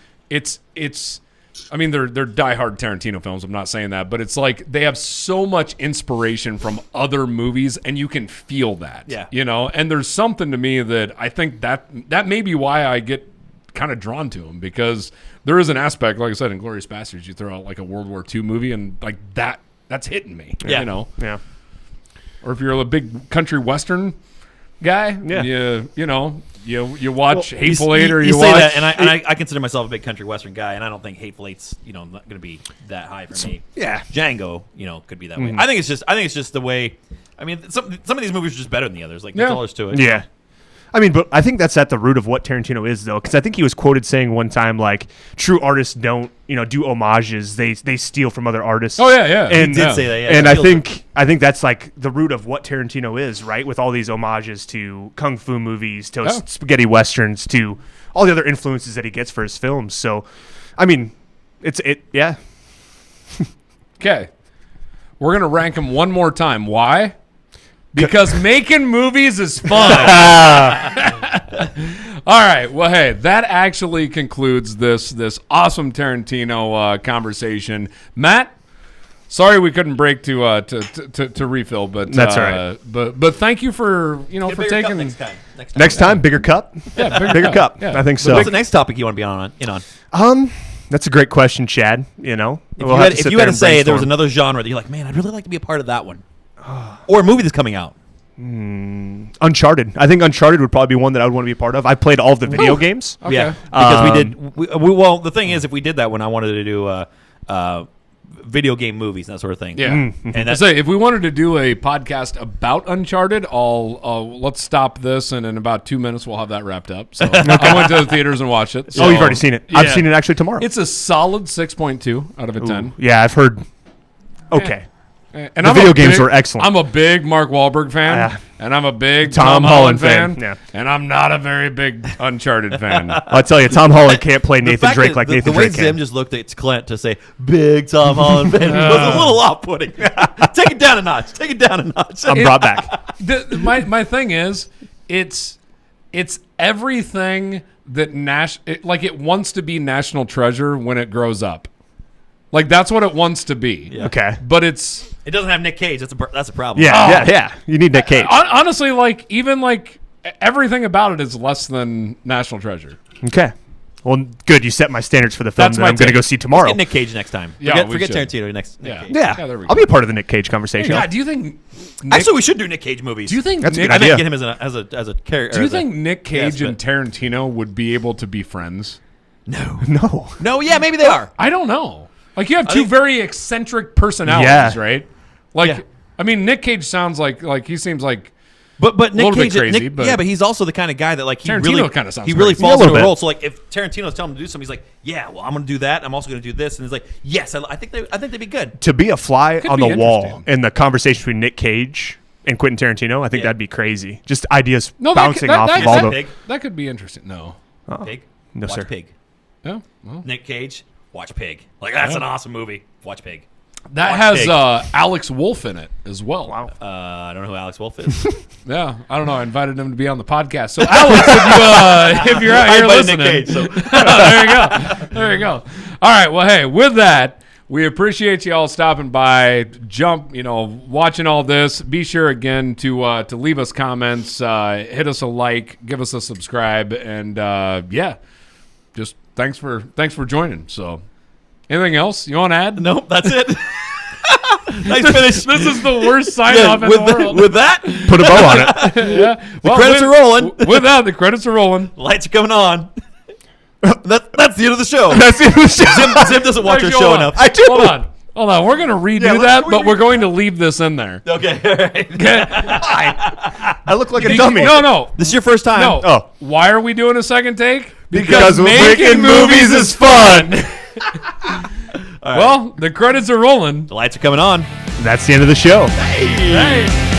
I mean they're diehard Tarantino films. I'm not saying that, but it's like they have so much inspiration from other movies, and you can feel that. Yeah. You know, and there's something to me that I think that may be why I get kind of drawn to them, because there is an aspect, like I said, in Inglourious Bastards, you throw out like a World War II movie, and like that's hitting me. Yeah. You know. Yeah. Or if you're a big country western guy, you watch Hateful Eight, or you watch say that, and I consider myself a big country western guy, and I don't think Hateful Eight's not going to be that high for me. Yeah. Django, could be that way. I think it's just the way. I mean, some of these movies are just better than the others. Like that's all there's to it. Yeah. I mean, but I think that's at the root of what Tarantino is, though, because I think he was quoted saying one time, like, true artists don't, do homages. They steal from other artists. Oh, yeah. And, He did say that, yeah. And I think that's, like, the root of what Tarantino is, right, with all these homages to kung fu movies, to spaghetti westerns, to all the other influences that he gets for his films. So, I mean, yeah. Okay. We're going to rank them one more time. Why? Because making movies is fun. All right. Well, hey, that actually concludes this awesome Tarantino conversation. Matt, sorry we couldn't break to refill, but that's all right. But thank you for for taking next time. Bigger cup. Yeah, bigger cup. Yeah. I think so. What's the next topic you want to be on? That's a great question, Chad. If you had to say there was another genre that you're like, man, I'd really like to be a part of that one, or a movie that's coming out. Uncharted. I think Uncharted would probably be one that I would want to be a part of. I played all of the video games. Okay. Yeah, because well, the thing is, if we did that one, I wanted to do video game movies and that sort of thing. Yeah. And that's if we wanted to do a podcast about Uncharted, let's stop this, and in about 2 minutes we'll have that wrapped up. So I went to the theaters and watched it. So, you've already seen it. I've seen it actually tomorrow. It's a solid 6.2 out of a 10. Yeah, I've heard. Okay. And the video games were excellent. I'm a big Mark Wahlberg fan, and I'm a big Tom Holland fan. Yeah. And I'm not a very big Uncharted fan. I'll tell you, Tom Holland can't play Nathan Drake like Nathan Drake can. The way Zimm just looked at Clint to say, big Tom Holland fan, was a little off-putting. Take it down a notch. Take it down a notch. I'm brought back. My thing is, it's everything that it wants to be national treasure when it grows up. Like that's what it wants to be. Yeah. Okay, but it doesn't have Nick Cage. That's a problem. Yeah. You need Nick Cage. Honestly, even everything about it is less than national treasure. Okay. Well, good. You set my standards for the film that I'm going to go see tomorrow. Let's get Nick Cage next time. Forget Tarantino next. Nick Cage. Yeah. There we go. I'll be a part of the Nick Cage conversation. Yeah. Do you think? Actually, we should do Nick Cage movies. Do you think that's a good I idea? might get him as a character. Do you think Nick Cage and Tarantino would be able to be friends? No. Yeah, maybe they are. I don't know. Like you have two very eccentric personalities, right? Like, I mean, Nick Cage sounds like he seems like, but Nick Cage, crazy, but he's also the kind of guy that like Tarantino kind of sounds. He really crazy. falls into a role. So like, if Tarantino's telling him to do something, he's like, yeah, well, I'm going to do that. I'm also going to do this, and he's like, yes, I think they'd be good. To be a fly Could on be the wall interesting. in the conversation between Nick Cage and Quentin Tarantino, I think that'd be crazy. Just ideas No, bouncing off of all the. That could be interesting. No. Pig. No, Watch sir. Pig. Yeah. Well, Nick Cage. Watch Pig. Like that's an awesome movie. Watch Pig. that has Alex Wolff in it as well. Wow. I don't know who Alex Wolff is. Yeah, I don't know. I invited him to be on the podcast. So Alex, if you're out here listening, Nick Cage, so. there you go. All right. Well, hey, with that, we appreciate you all stopping by, watching all this. Be sure again to leave us comments, hit us a like, give us a subscribe, and just thanks for joining. So, anything else you want to add? Nope, that's it. Nice finish. This is the worst sign-off in with, the world. with that, Put a bow on it. Yeah. Well, credits are rolling. With that, the credits are rolling. Lights are coming on. That's the end of the show. That's the end of the show. Zim doesn't watch our Actually, show hold on. enough. I do. Hold on. We're going to redo Yeah, that, can but we we're going to leave this in there. Okay, all right. Okay? I look like a dummy. No. This is your first time. No. Oh. Why are we doing a second take? Because making movies is fun. Well, the credits are rolling. The lights are coming on. That's the end of the show. Hey.